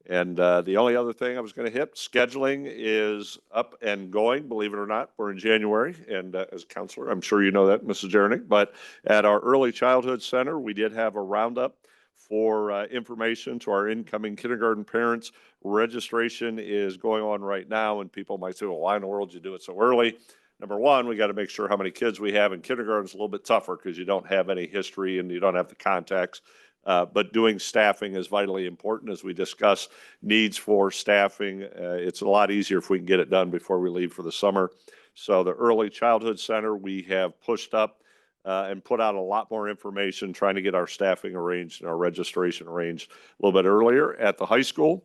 And the only other thing I was going to hit, scheduling is up and going, believe it or not. We're in January, and as a counselor, I'm sure you know that, Mrs. Jernick, but at our Early Childhood Center, we did have a roundup for information to our incoming kindergarten parents. Registration is going on right now, and people might say, well, why in the world did you do it so early? Number one, we got to make sure how many kids we have in kindergarten is a little bit tougher because you don't have any history and you don't have the contacts. But doing staffing is vitally important as we discuss needs for staffing. It's a lot easier if we can get it done before we leave for the summer. So the Early Childhood Center, we have pushed up and put out a lot more information, trying to get our staffing arranged and our registration arranged a little bit earlier. At the high school,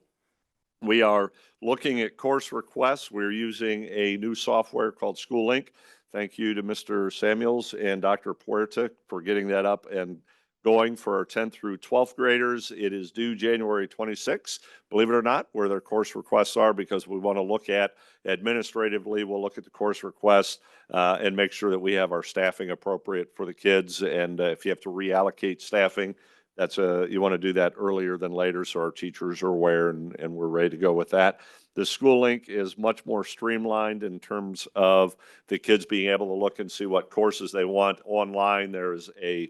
we are looking at course requests. We're using a new software called School Link. Thank you to Mr. Samuels and Dr. Puerta for getting that up and going for our 10th through 12th graders. It is due January 26th, believe it or not, where their course requests are, because we want to look at administratively, we'll look at the course requests and make sure that we have our staffing appropriate for the kids. And if you have to reallocate staffing, you want to do that earlier than later, so our teachers are aware and we're ready to go with that. The School Link is much more streamlined in terms of the kids being able to look and see what courses they want online. There's a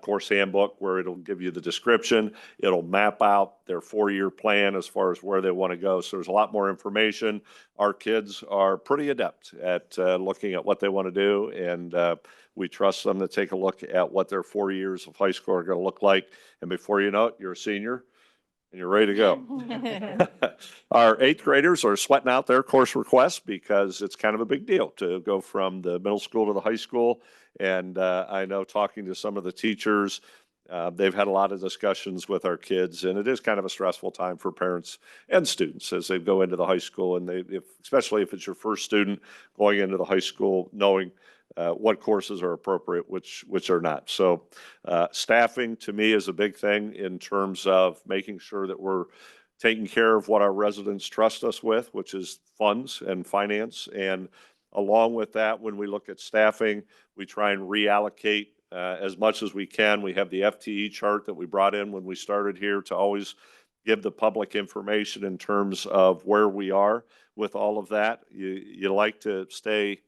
course handbook where it'll give you the description. It'll map out their 4-year plan as far as where they want to go. So there's a lot more information. Our kids are pretty adept at looking at what they want to do, and we trust them to take a look at what their 4 years of high school are going to look like. And before you know it, you're a senior and you're ready to go. Our 8th graders are sweating out their course requests because it's kind of a big deal to go from the middle school to the high school. And I know, talking to some of the teachers, they've had a lot of discussions with our kids, and it is kind of a stressful time for parents and students as they go into the high school. And especially if it's your first student going into the high school, knowing what courses are appropriate, which are not. So staffing to me is a big thing in terms of making sure that we're taking care of what our residents trust us with, which is funds and finance. And along with that, when we look at staffing, we try and reallocate as much as we can. We have the FTE chart that we brought in when we started here to always give the public information in terms of where we are with all of that. You like to stay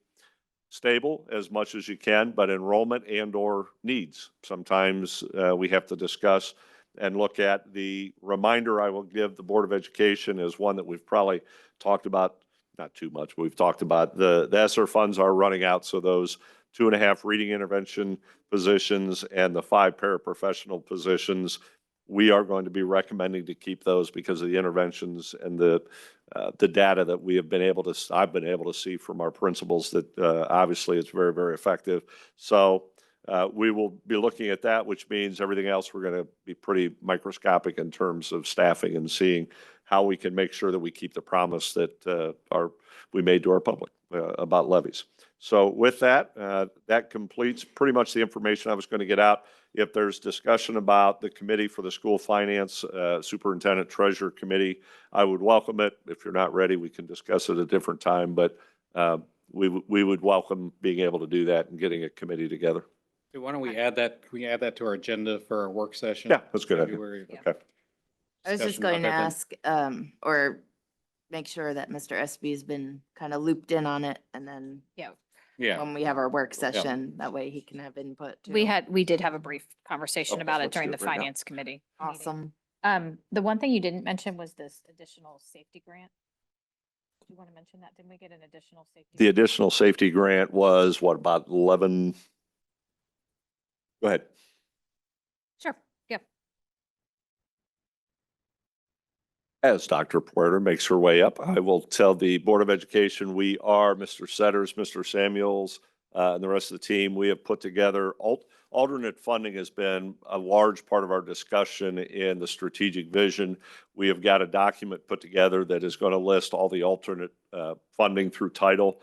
stable as much as you can, but enrollment and or needs, sometimes we have to discuss and look at. The reminder I will give the Board of Education is one that we've probably talked about, not too much, but we've talked about. The ESSER funds are running out, so those 2.5 reading intervention positions and the 5 paraprofessional positions, we are going to be recommending to keep those because of the interventions and the data that we have been able to, I've been able to see from our principals, that obviously it's very, very effective. So we will be looking at that, which means everything else we're going to be pretty microscopic in terms of staffing and seeing how we can make sure that we keep the promise that we made to our public about levies. So with that, that completes pretty much the information I was going to get out. If there's discussion about the committee for the school finance, superintendent treasurer committee, I would welcome it. If you're not ready, we can discuss it at a different time, but we would welcome being able to do that and getting a committee together. So why don't we add that, can we add that to our agenda for our work session? Yeah, that's a good idea. February? Okay. I was just Discussion going to about that ask, or make sure that Mr. SB's been kind of looped in on it, and then Yeah, when we have our work session, that way he can have input too. We did have a brief conversation Okay, about it let's during do the it right now. finance committee. meeting. Awesome. The one thing you didn't mention was this additional safety grant. Do you want to mention that? Didn't we get an additional safety? The additional safety grant was what, about 11? Go ahead. Sure, yeah. As Dr. Puerta makes her way up, I will tell the Board of Education, we are, Mr. Setters, Mr. Samuels, and the rest of the team, we have put together, alternate funding has been a large part of our discussion in the strategic vision. We have got a document put together that is going to list all the alternate funding through title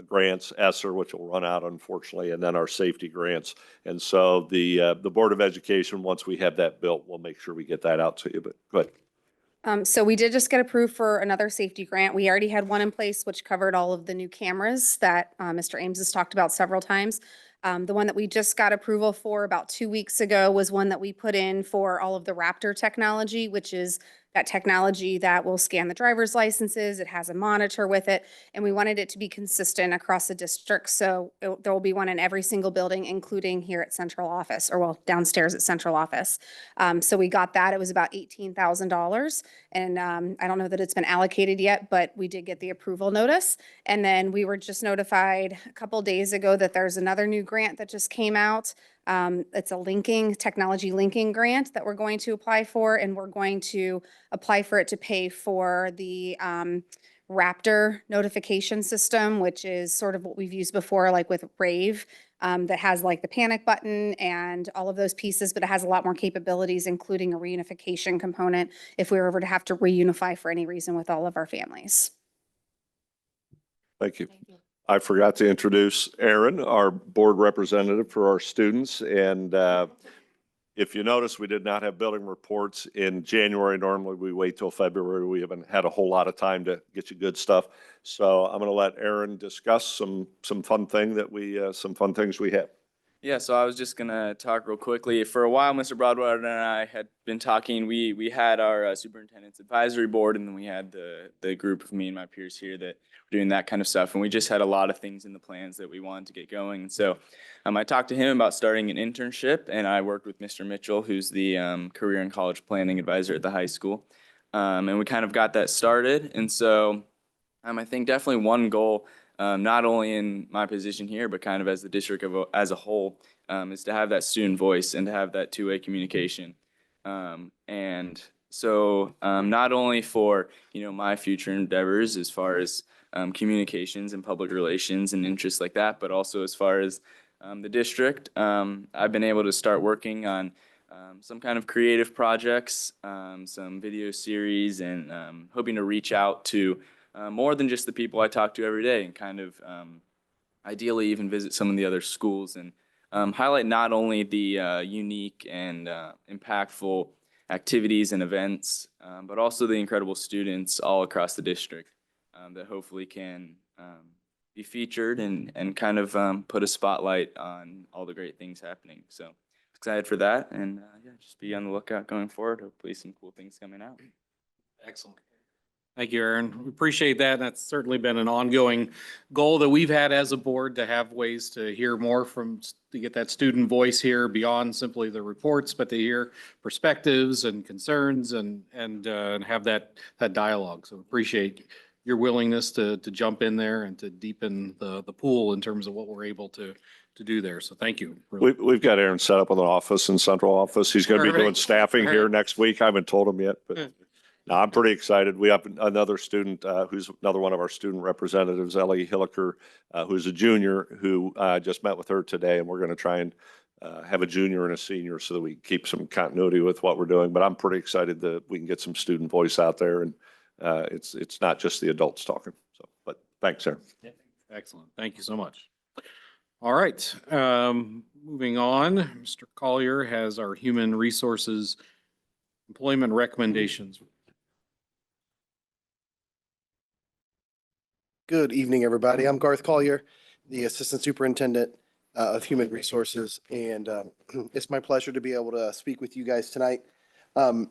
grants, ESSER, which will run out unfortunately, and then our safety grants. And so the Board of Education, once we have that built, we'll make sure we get that out to you, but go ahead. So we did just get approved for another safety grant. We already had one in place which covered all of the new cameras that Mr. Ames has talked about several times. The one that we just got approval for about 2 weeks ago was one that we put in for all of the Raptor technology, which is that technology that will scan the driver's licenses. It has a monitor with it, and we wanted it to be consistent across the district. So there will be one in every single building, including here at central office, or well, downstairs at central office. So we got that. It was about $18,000. And I don't know that it's been allocated yet, but we did get the approval notice. And then we were just notified a couple days ago that there's another new grant that just came out. It's a technology linking grant that we're going to apply for, and we're going to apply for it to pay for the Raptor notification system, which is sort of what we've used before, like with Rave. that has like the panic button and all of those pieces, but it has a lot more capabilities, including a reunification component if we were ever to have to reunify for any reason with all of our families. Thank you. I forgot to introduce Aaron, our board representative for our students. And if you notice, we did not have building reports in January. Normally, we wait till February. We haven't had a whole lot of time to get you good stuff. So I'm going to let Aaron discuss some fun things we have. Yeah, so I was just gonna talk real quickly. For a while, Mr. Broadwater and I had been talking. We had our superintendent's advisory board, and then we had the group of me and my peers here that were doing that kind of stuff. And we just had a lot of things in the plans that we wanted to get going. And so I talked to him about starting an internship, and I worked with Mr. Mitchell, who's the career and college planning advisor at the high school. And we kind of got that started. And so I think definitely one goal, not only in my position here, but kind of as the district as a whole, is to have that student voice and to have that two-way communication. And so not only for, my future endeavors as far as communications and public relations and interests like that, but also as far as the district, I've been able to start working on some kind of creative projects, some video series, and hoping to reach out to more than just the people I talk to every day, and kind of ideally even visit some of the other schools and highlight not only the unique and impactful activities and events, but also the incredible students all across the district that hopefully can be featured and kind of put a spotlight on all the great things happening. So excited for that, and just be on the lookout going forward. Hopefully some cool things coming out. Excellent. Thank you, Aaron. We appreciate that. That's certainly been an ongoing goal that we've had as a board, to have ways to hear more to get that student voice here beyond simply the reports, but to hear perspectives and concerns and have that dialogue. So appreciate your willingness to jump in there and to deepen the pool in terms of what we're able to do there. So thank you. We've got Aaron set up with an office in central office. He's going to be doing Perfect. staffing here Perfect. next week. I haven't told him yet, but no, I'm pretty excited. We have another student who's another one of our student representatives, Ellie Hilliker, who's a junior, who just met with her today, and we're going to try and have a junior and a senior so that we keep some continuity with what we're doing. But I'm pretty excited that we can get some student voice out there, and it's not just the adults talking. So, but thanks, Aaron. Excellent. Thank you so much. All right. Moving on, Mr. Collier has our human resources employment recommendations. Good evening, everybody. I'm Garth Collier, the Assistant Superintendent of Human Resources, and it's my pleasure to be able to speak with you guys tonight. I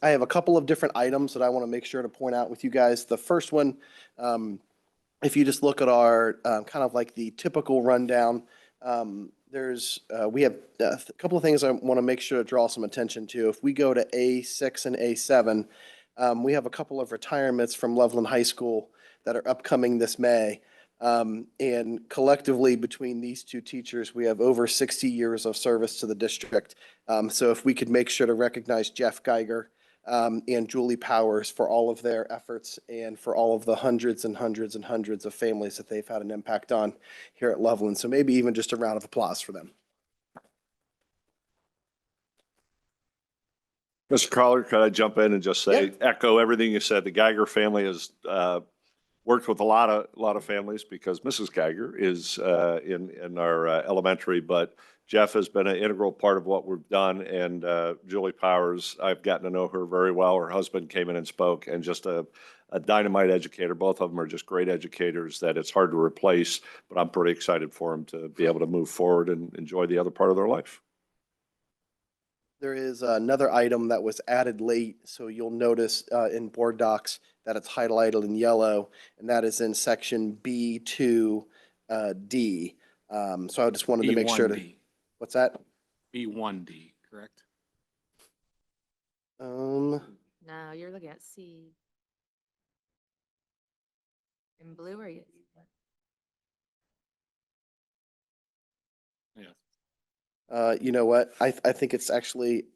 have a couple of different items that I want to make sure to point out with you guys. The first one, if you just look at our kind of like the typical rundown, we have a couple of things I want to make sure to draw some attention to. If we go to A6 and A7, we have a couple of retirements from Loveland High School that are upcoming this May. And collectively, between these two teachers, we have over 60 years of service to the district. So if we could make sure to recognize Jeff Geiger and Julie Powers for all of their efforts and for all of the hundreds and hundreds and hundreds of families that they've had an impact on here at Loveland. So maybe even just a round of applause for them. Mr. Collier, could I jump in and just say, echo everything you said? The Geiger family has worked with a lot of families, because Mrs. Geiger is in our elementary, but Jeff has been an integral part of what we've done. And Julie Powers, I've gotten to know her very well. Her husband came in and spoke, and just a dynamite educator. Both of them are just great educators that it's hard to replace, but I'm pretty excited for them to be able to move forward and enjoy the other part of their life. There is another item that was added late, so you'll notice in board docs that it's highlighted in yellow, and that is in section B2D. So I just wanted to make sure to. B1D. What's that? B1D, correct? No, you're looking at C. In blue, or you? Yeah. You know what? I think it's actually,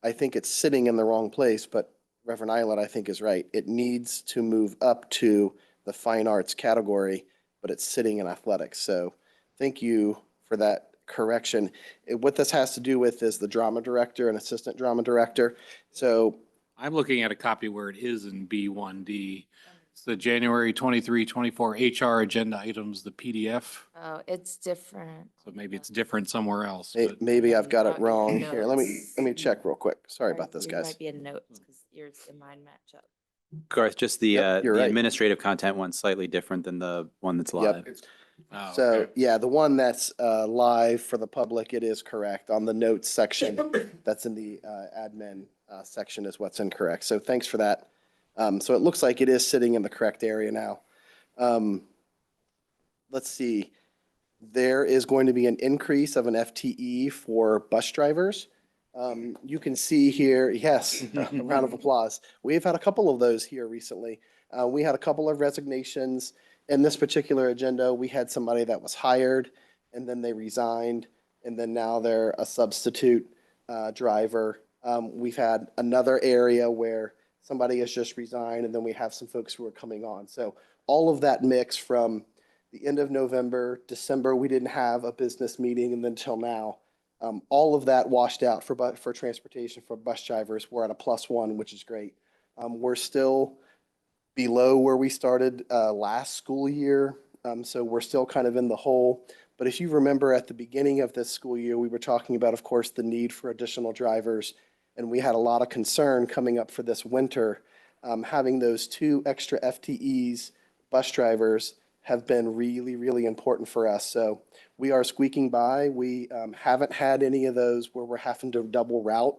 I think it's sitting in the wrong place, but Reverend Islet, I think, is right. It needs to move up to the fine arts category, but it's sitting in athletics. So thank you for that correction. What this has to do with is the drama director and assistant drama director. So I'm looking at a copy where it is in B1D. It's the January 23, 24 HR agenda items, the PDF. Oh, it's different. So maybe it's different somewhere else, May- but maybe I've got Not it in your wrong here. Let notes. me check real quick. Sorry about this, Yours guys. might be in notes because yours and mine match up. Garth, just the, Yep, you're the right. administrative content one's slightly different than the one that's Yep. live. oh, So, okay. yeah, the one that's live for the public, it is correct. On the notes section, that's in the admin section is what's incorrect. So thanks for that. So it looks like it is sitting in the correct area now. Let's see. There is going to be an increase of an FTE for bus drivers. You can see here, yes, a round of applause. We've had a couple of those here recently. We had a couple of resignations. In this particular agenda, we had somebody that was hired and then they resigned, and then now they're a substitute driver. We've had another area where somebody has just resigned, and then we have some folks who are coming on. So all of that mix from the end of November, December, we didn't have a business meeting, and then till now, all of that washed out for transportation for bus drivers. We're at a +1, which is great. We're still below where we started last school year, so we're still kind of in the hole. But if you remember at the beginning of this school year, we were talking about, of course, the need for additional drivers, and we had a lot of concern coming up for this winter. Having those 2 extra FTEs, bus drivers, have been really, really important for us. So we are squeaking by. We haven't had any of those where we're having to double route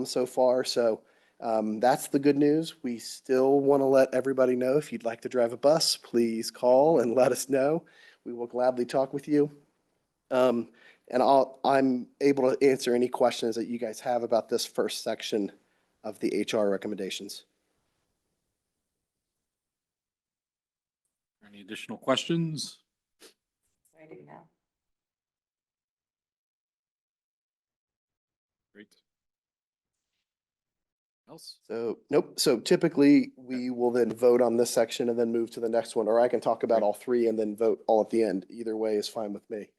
so far. So that's the good news. We still want to let everybody know, if you'd like to drive a bus, please call and let us know. We will gladly talk with you. And I'm able to answer any questions that you guys have about this first section of the HR recommendations. Any additional questions? I do now. Great. Else? So, nope. So typically, we will then vote on this section and then move to the next one, or I can talk about all 3 and then vote all at the end. Either way is fine with me.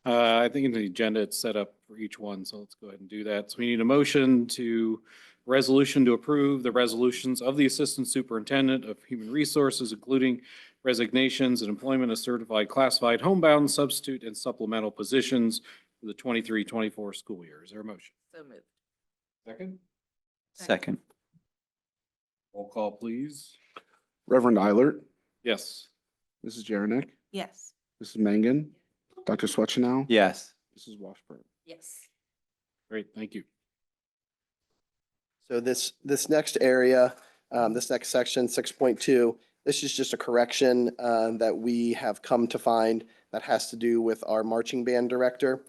I think in the agenda, it's set up for each one, so let's go ahead and do that. So we need a motion to resolution to approve the resolutions of the Assistant Superintendent of Human Resources, including resignations and employment of certified classified homebound substitute and supplemental positions for the 23-24 school year. Is there a motion? So moved. Second? Second. Roll call, please. Reverend Eilert, Yes. Mrs. Jaranek, Yes. Mrs. Mangan, Dr. Swetchenow. Yes. Mrs. Washburn. Yes. Great, thank you. So this next area, this next section, 6.2, this is just a correction that we have come to find that has to do with our marching band director.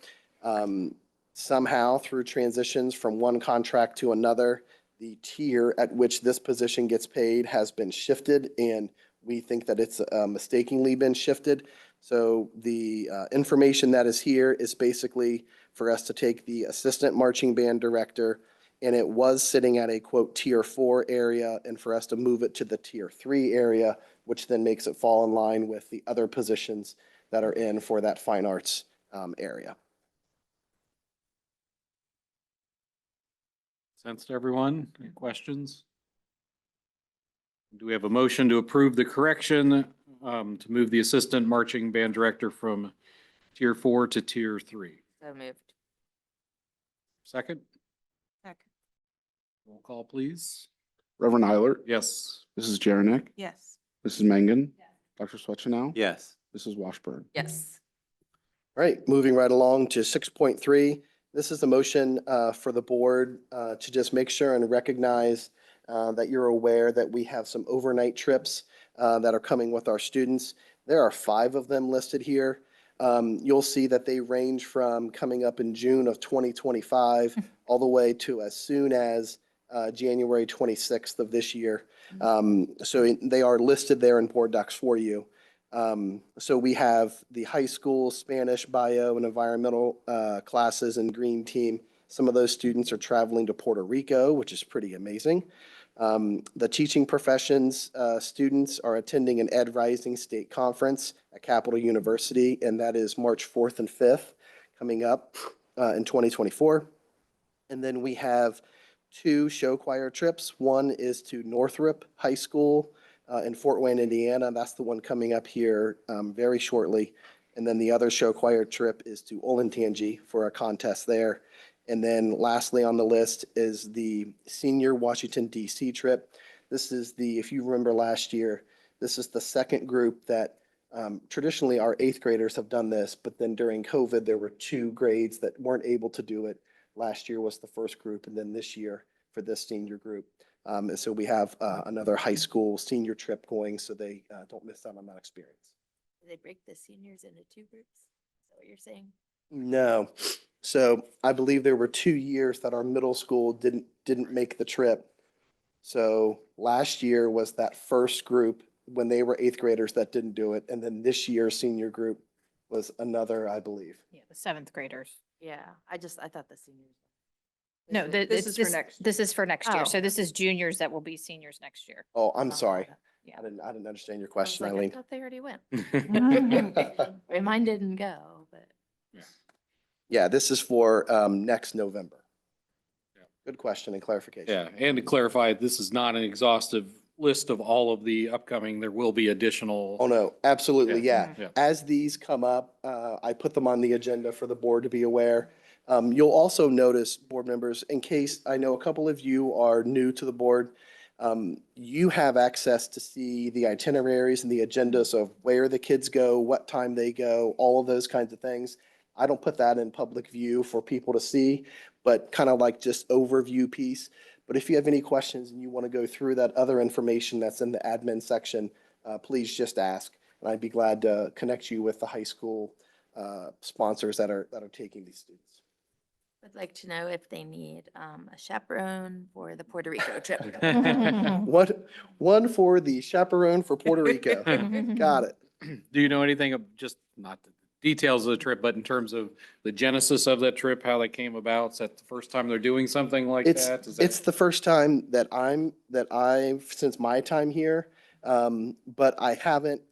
Somehow, through transitions from one contract to another, the tier at which this position gets paid has been shifted, and we think that it's mistakenly been shifted. So the information that is here is basically for us to take the assistant marching band director, and it was sitting at a quote tier 4 area, and for us to move it to the tier 3 area, which then makes it fall in line with the other positions that are in for that fine arts area. Sense to everyone? Any questions? Do we have a motion to approve the correction to move the assistant marching band director from tier 4 to tier 3? So moved. Second? Second. Roll call, please. Reverend Eilert, Yes. Mrs. Jaranek, Yes. Mrs. Mangan, Dr. Swetchenow. Yes. Mrs. Washburn. Yes. All right, moving right along to 6.3. This is a motion for the board to just make sure and recognize that you're aware that we have some overnight trips that are coming with our students. There are 5 of them listed here. You'll see that they range from coming up in June of 2025 all the way to as soon as January 26th of this year. So they are listed there in board docs for you. So we have the high school Spanish, bio, and environmental classes and green team. Some of those students are traveling to Puerto Rico, which is pretty amazing. The teaching professions students are attending an Ed Rising State Conference at Capital University, and that is March 4th and 5th coming up in 2024. And then we have 2 show choir trips. One is to Northrop High School in Fort Wayne, Indiana. That's the one coming up here very shortly. And then the other show choir trip is to Olentangy for a contest there. And then lastly on the list is the senior Washington DC trip. This is if you remember last year, this is the second group that traditionally our 8th graders have done this, but then during COVID, there were 2 grades that weren't able to do it. Last year was the first group, and then this year for this senior group. And so we have another high school senior trip going, so they don't miss out on that experience. Do they break the seniors into 2 groups? Is that what you're saying? No. So I believe there were 2 years that our middle school didn't make the trip. So last year was that first group when they were 8th graders that didn't do it. And then this year's senior group was another, I believe. Yeah, the 7th graders. Yeah, I thought the seniors. No, This is for next This is for next year. Oh. So this is juniors that will be seniors next year. Oh, I'm sorry. Yeah. I didn't understand your I was question, like, I Eileen. thought they already went. Mine didn't go, but. Yeah, this is for next November. Good question and clarification. Yeah, and to clarify, this is not an exhaustive list of all of the upcoming. There will be additional. Oh, no, absolutely, Yeah. yeah. Yeah. As these come up, I put them on the agenda for the board to be aware. You'll also notice, board members, in case I know a couple of you are new to the board, you have access to see the itineraries and the agendas of where the kids go, what time they go, all of those kinds of things. I don't put that in public view for people to see, but kind of like just overview piece. But if you have any questions and you want to go through that other information that's in the admin section, please just ask. And I'd be glad to connect you with the high school sponsors that are taking these students. I'd like to know if they need a chaperone for the Puerto Rico trip. One for the chaperone for Puerto Rico. Got it. Do you know anything of just not the details of the trip, but in terms of the genesis of that trip, how that came about? Is that the first time they're doing something like that? Is that? It's the first time that I've since my time here, but I haven't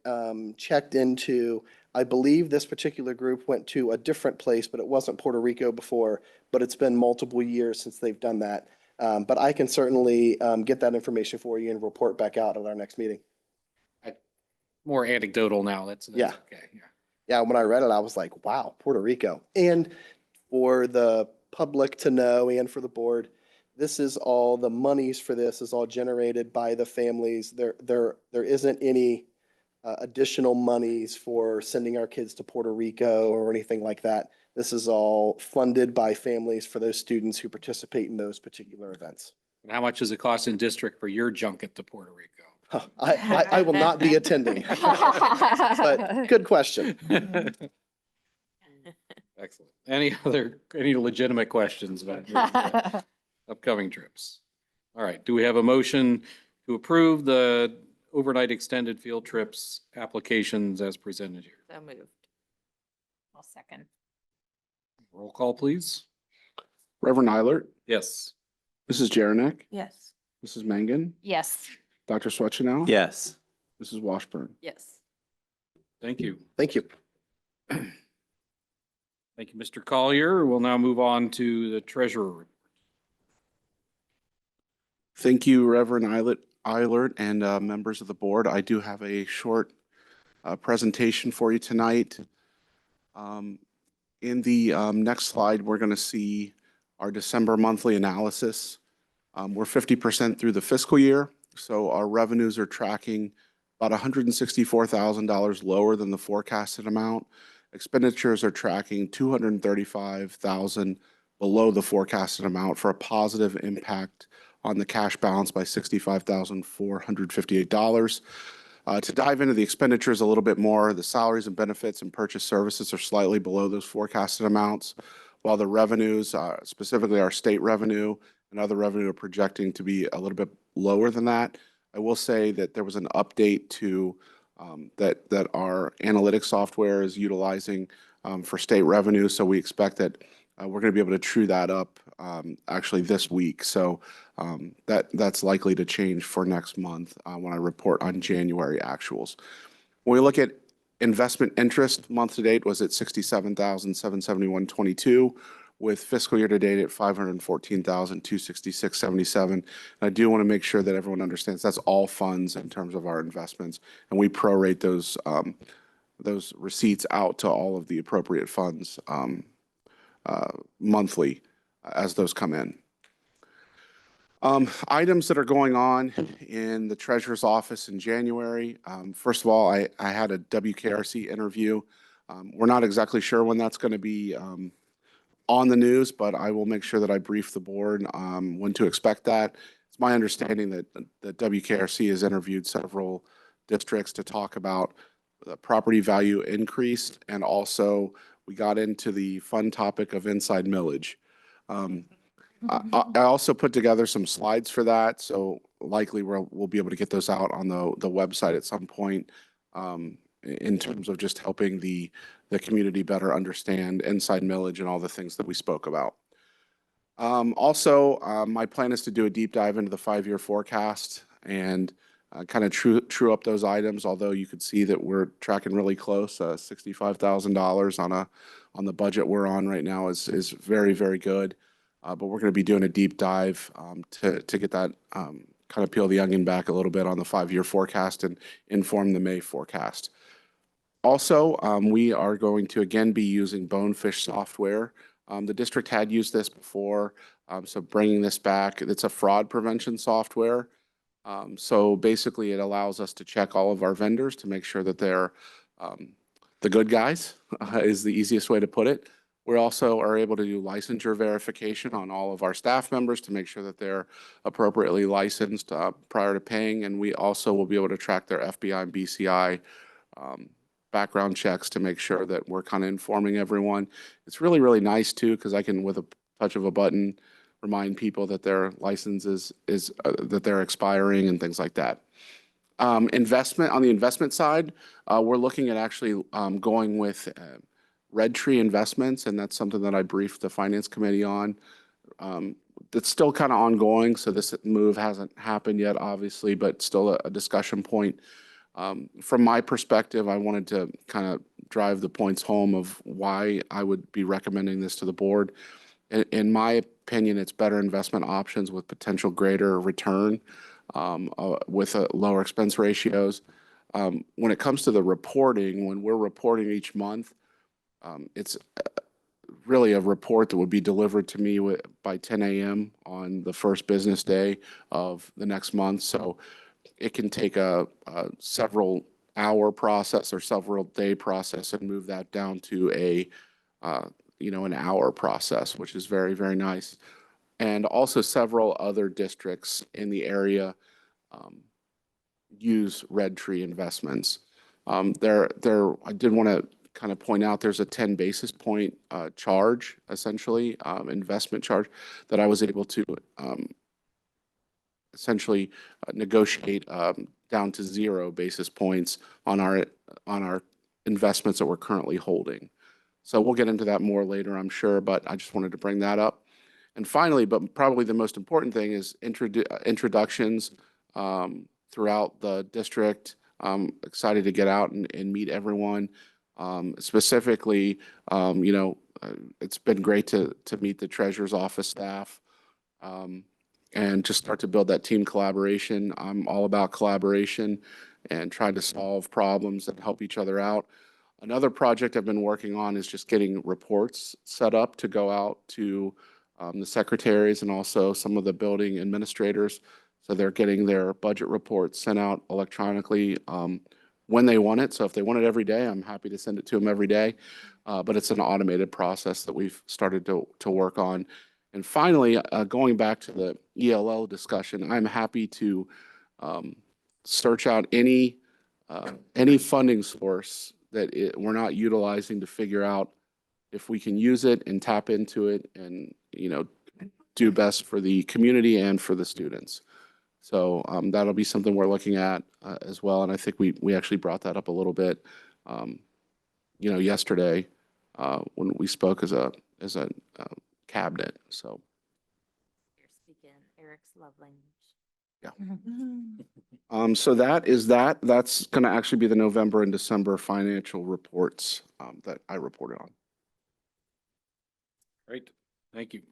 checked into. I believe this particular group went to a different place, but it wasn't Puerto Rico before. But it's been multiple years since they've done that. But I can certainly get that information for you and report back out at our next meeting. More anecdotal now. That's Yeah. okay. Yeah. Yeah, when I read it, I was like, wow, Puerto Rico. And for the public to know and for the board, this is all, the monies for this is all generated by the families. There isn't any additional monies for sending our kids to Puerto Rico or anything like that. This is all funded by families for those students who participate in those particular events. And how much does it cost in district for your junket to Puerto Rico? I will not be attending. But good question. Excellent. Any legitimate questions about the upcoming trips? All right. Do we have a motion to approve the overnight extended field trips applications as presented here? So moved. I'll second. Roll call, please. Reverend Eilert, Yes. Mrs. Jaranek, Yes. Mrs. Mangan, Yes. Dr. Swetchenow. Yes. Mrs. Washburn. Yes. Thank you. Thank you. Thank you, Mr. Collier. We'll now move on to the treasurer. Thank you, Reverend Eilert and members of the board. I do have a short presentation for you tonight. In the next slide, we're going to see our December monthly analysis. We're 50% through the fiscal year, so our revenues are tracking about $164,000 lower than the forecasted amount. Expenditures are tracking $235,000 below the forecasted amount for a positive impact on the cash balance by $65,458. To dive into the expenditures a little bit more, the salaries and benefits and purchase services are slightly below those forecasted amounts, while the revenues, specifically our state revenue and other revenue, are projecting to be a little bit lower than that. I will say that there was an update to that our analytics software is utilizing for state revenue, so we expect that we're going to be able to true that up actually this week. So that's likely to change for next month when I report on January actuals. When we look at investment interest, month to date was at 67,771.22, with fiscal year to date at 514,266.77. I do want to make sure that everyone understands that's all funds in terms of our investments, and we prorate those receipts out to all of the appropriate funds monthly as those come in. Items that are going on in the treasurer's office in January. First of all, I had a WKRC interview. We're not exactly sure when that's going to be on the news, but I will make sure that I brief the board when to expect that. It's my understanding that the WKRC has interviewed several districts to talk about the property value increased, and also we got into the fun topic of inside millage. I also put together some slides for that, so likely we'll be able to get those out on the website at some point in terms of just helping the community better understand inside millage and all the things that we spoke about. Also, my plan is to do a deep dive into the 5-year forecast and kind of true up those items, although you could see that we're tracking really close. $65,000 on the budget we're on right now is very, very good. But we're going to be doing a deep dive to get that kind of peel the onion back a little bit on the 5-year forecast and inform the May forecast. Also, we are going to again be using Bonefish software. The district had used this before, so bringing this back. It's a fraud prevention software. So basically, it allows us to check all of our vendors to make sure that they're the good guys, is the easiest way to put it. We also are able to do licensure verification on all of our staff members to make sure that they're appropriately licensed prior to paying. And we also will be able to track their FBI and BCI background checks to make sure that we're kind of informing everyone. It's really, really nice too, because I can, with a touch of a button, remind people that their license is that they're expiring and things like that. Investment, on the investment side, we're looking at actually going with Red Tree Investments, and that's something that I briefed the Finance Committee on. It's still kind of ongoing, so this move hasn't happened yet, obviously, but still a discussion point. From my perspective, I wanted to kind of drive the points home of why I would be recommending this to the board. In my opinion, it's better investment options with potential greater return with lower expense ratios. When it comes to the reporting, when we're reporting each month, it's really a report that would be delivered to me by 10 a.m. on the first business day of the next month. So it can take a several hour process or several day process and move that down to an hour process, which is very, very nice. And also several other districts in the area use Red Tree Investments. I did want to kind of point out there's a 10 basis point charge, essentially, investment charge that I was able to essentially negotiate down to 0 basis points on our investments that we're currently holding. So we'll get into that more later, I'm sure, but I just wanted to bring that up. And finally, but probably the most important thing is introductions throughout the district. I'm excited to get out and meet everyone. Specifically, it's been great to meet the treasurer's office staff and just start to build that team collaboration. I'm all about collaboration and trying to solve problems and help each other out. Another project I've been working on is just getting reports set up to go out to the secretaries and also some of the building administrators. So they're getting their budget reports sent out electronically when they want it. So if they want it every day, I'm happy to send it to them every day. But it's an automated process that we've started to work on. And finally, going back to the ELL discussion, I'm happy to search out any funding source that we're not utilizing to figure out if we can use it and tap into it and, do best for the community and for the students. So that'll be something we're looking at as well. And I think we actually brought that up a little bit, yesterday when we spoke as a cabinet. So speak in Eric's love language. So that's going to actually be the November and December financial reports that I reported on. Great, thank you.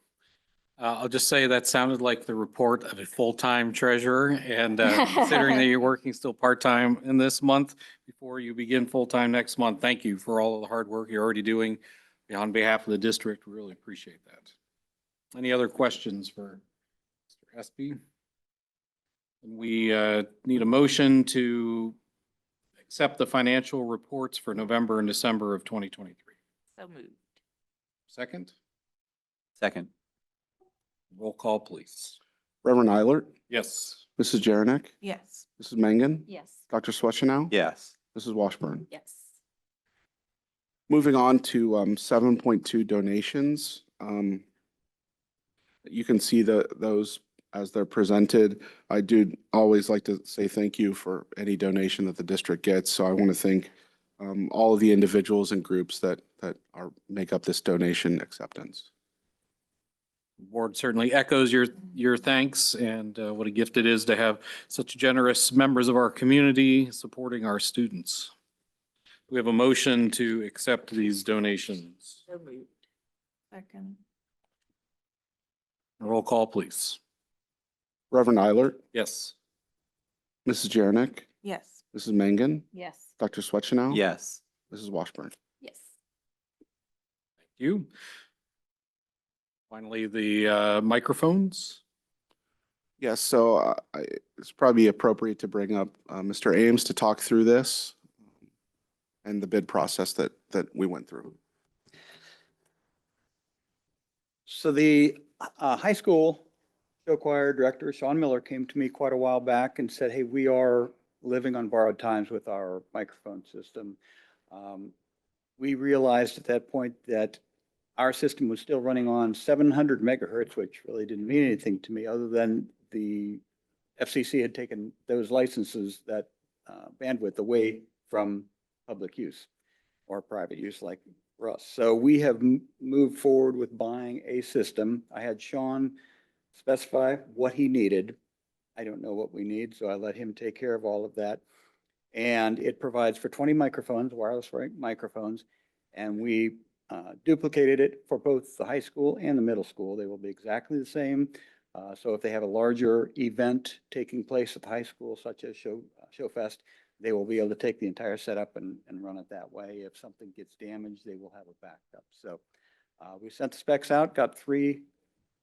I'll just say that sounded like the report of a full-time treasurer, and considering that you're working still part-time in this month before you begin full-time next month, thank you for all of the hard work you're already doing on behalf of the district. We really appreciate that. Any other questions for Mr. Espy? We need a motion to accept the financial reports for November and December of 2023. So moved. Second, Second. roll call, please. Reverend Eilert, Yes. Mrs. Jaranek, Yes. Mrs. Mangan, Yes. Dr. Swetchenow, Yes. Mrs. Washburn. Yes. Moving on to 7.2 donations. You can see those as they're presented. I do always like to say thank you for any donation that the district gets. So I want to thank all of the individuals and groups that make up this donation acceptance. The board certainly echoes your thanks, and what a gift it is to have such generous members of our community supporting our students. We have a motion to accept these donations. So moved. Second. Roll call, please. Reverend Eilert, Yes. Mrs. Jaranek, Yes. Mrs. Mangan, Yes. Dr. Swetchenow. Yes. Mrs. Washburn. Yes. Thank you. Finally, the microphones. Yes, so it's probably appropriate to bring up Mr. Ames to talk through this and the bid process that we went through. So the high school show choir director, Sean Miller, came to me quite a while back and said, hey, we are living on borrowed times with our microphone system. We realized at that point that our system was still running on 700 megahertz, which really didn't mean anything to me other than the FCC had taken those licenses, that bandwidth, away from public use or private use like for us. So we have moved forward with buying a system. I had Sean specify what he needed. I don't know what we need, so I let him take care of all of that. And it provides for 20 microphones, wireless microphones, and we duplicated it for both the high school and the middle school. They will be exactly the same. So if they have a larger event taking place at the high school, such as ShowFest, they will be able to take the entire setup and run it that way. If something gets damaged, they will have a backup. So we sent the specs out, got 3,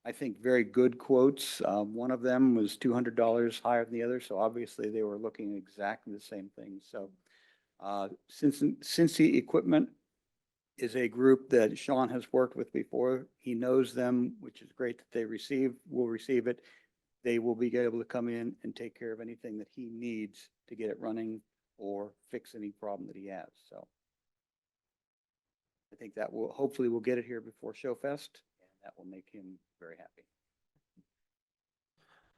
I think, very good quotes. One of them was $200 higher than the other, so obviously they were looking at exactly the same thing. So since the equipment is a group that Sean has worked with before, he knows them, which is great that they will receive it. They will be able to come in and take care of anything that he needs to get it running or fix any problem that he has. So I think that will, hopefully we'll get it here before ShowFest, and that will make him very happy.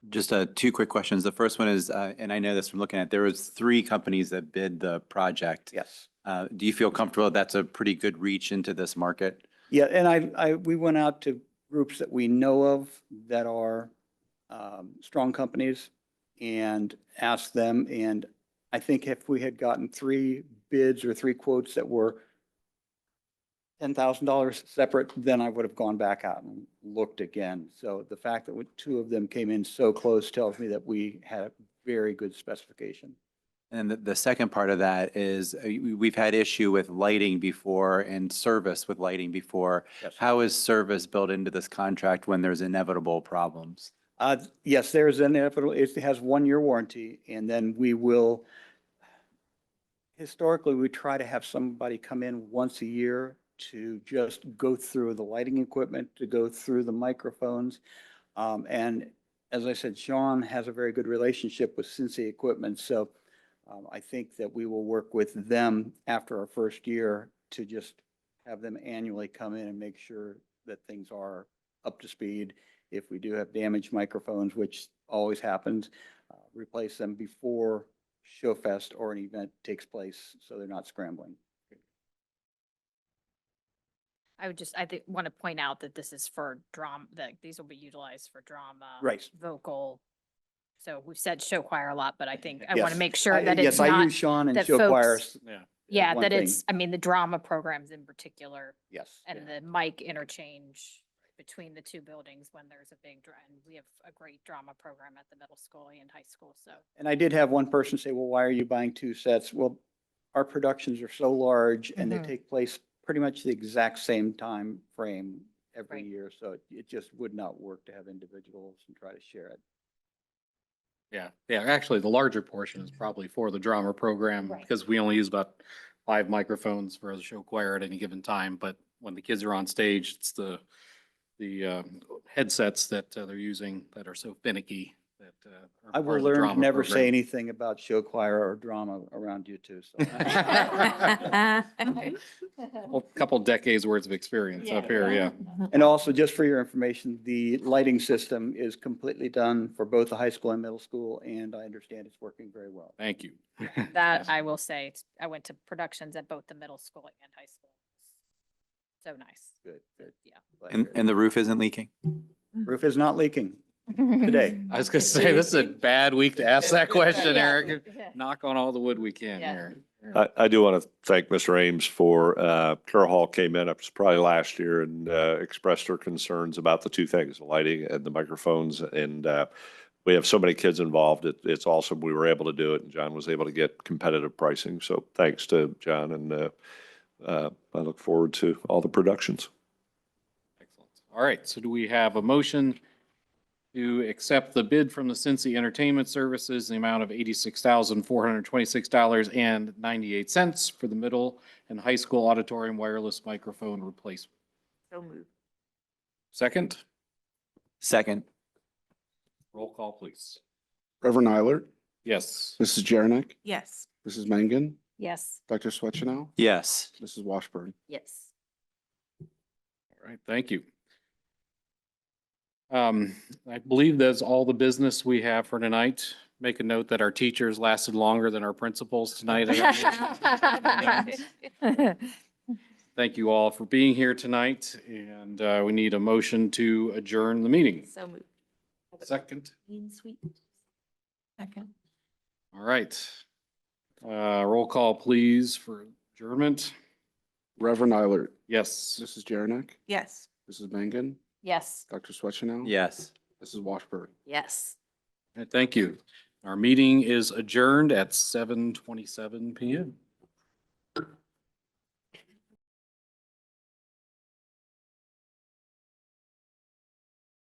Just 2 quick questions. The first one is, and I know this from looking at, there was 3 companies that bid the project. Yes. Do you feel comfortable that's a pretty good reach into this market? Yeah, and we went out to groups that we know of that are strong companies and asked them. And I think if we had gotten 3 bids or 3 quotes that were $10,000 separate, then I would have gone back out and looked again. So the fact that 2 of them came in so close tells me that we had a very good specification. And the second part of that is we've had issue with lighting before and service with lighting before. Yes. How is service built into this contract when there's inevitable problems? Yes, there's an inevitable, it has 1-year warranty, and then we will, historically, we try to have somebody come in once a year to just go through the lighting equipment, to go through the microphones. And as I said, Sean has a very good relationship with Cincy Equipment, so I think that we will work with them after our first year to just have them annually come in and make sure that things are up to speed. If we do have damaged microphones, which always happens, replace them before ShowFest or an event takes place so they're not scrambling. I would just, I think, want to point out that this is for drama, that these will be utilized for drama. Right. Vocal. So we've said show choir a lot, but I think I want Yes. to make sure that Yes, it's I not, use Sean and that show choir. folks- Yeah. yeah, one that thing. it's, I mean, the drama programs in particular Yes. and the mic interchange between the two buildings when there's a big, and we have a great drama program at the middle school and high school, so. And I did have one person say, well, why are you buying two sets? Well, our productions are so large and they Mhm. take place pretty much the exact same time frame every Right. year. So it just would not work to have individuals and try to share it. Yeah, yeah, actually, the larger portion is probably for the drama program, Right. because we only use about 5 microphones for the show choir at any given time, but when the kids are on stage, it's the headsets that they're using that are so finicky that are I part will of the learn to drama never say program. anything about show choir or drama around you two. So A couple decades worth of experience up here, yeah. And also, just for your information, the lighting system is completely done for both the high school and middle school, and I understand it's working very well. Thank you. That I will say, I went to productions at both the middle school and high school. So nice. Good, good. Yeah. Glad to hear And the roof isn't leaking? that. Roof is not leaking today. I was gonna say, this is a bad week to ask that question, Yeah. Eric. Knock on all the wood we can Yeah. here. I do want to thank Mr. Ames for, Carol Hall came in, it was probably last year, and expressed her concerns about the two things, the lighting and the microphones. And we have so many kids involved. It's awesome. We were able to do it, and John was able to get competitive pricing. So thanks to John, and I look forward to all the productions. Excellent. All right, so do we have a motion to accept the bid from the Cincy Entertainment Services in the amount of $86,426.98 for the middle and high school auditorium wireless microphone replacement? So moved. Second, Second. roll call, please. Reverend Eilert, Yes. Mrs. Jarenick, Yes. Mrs. Mangan, Yes. Dr. Swetchenow, Yes. Mrs. Washburn. Yes. All right, thank you. I believe that's all the business we have for tonight. Make a note that our teachers lasted longer than our principals tonight. Thank you all for being here tonight, and we need a motion to adjourn the meeting. So moved. Second. Sweet. Second. All right. Roll call, please, for adjournment. Reverend Eilert, Yes. Mrs. Jarenick, Yes. Mrs. Mangan, Yes. Dr. Swetchenow. Yes. Mrs. Washburn. Yes. Thank you. Our meeting is adjourned at 7:27 PM.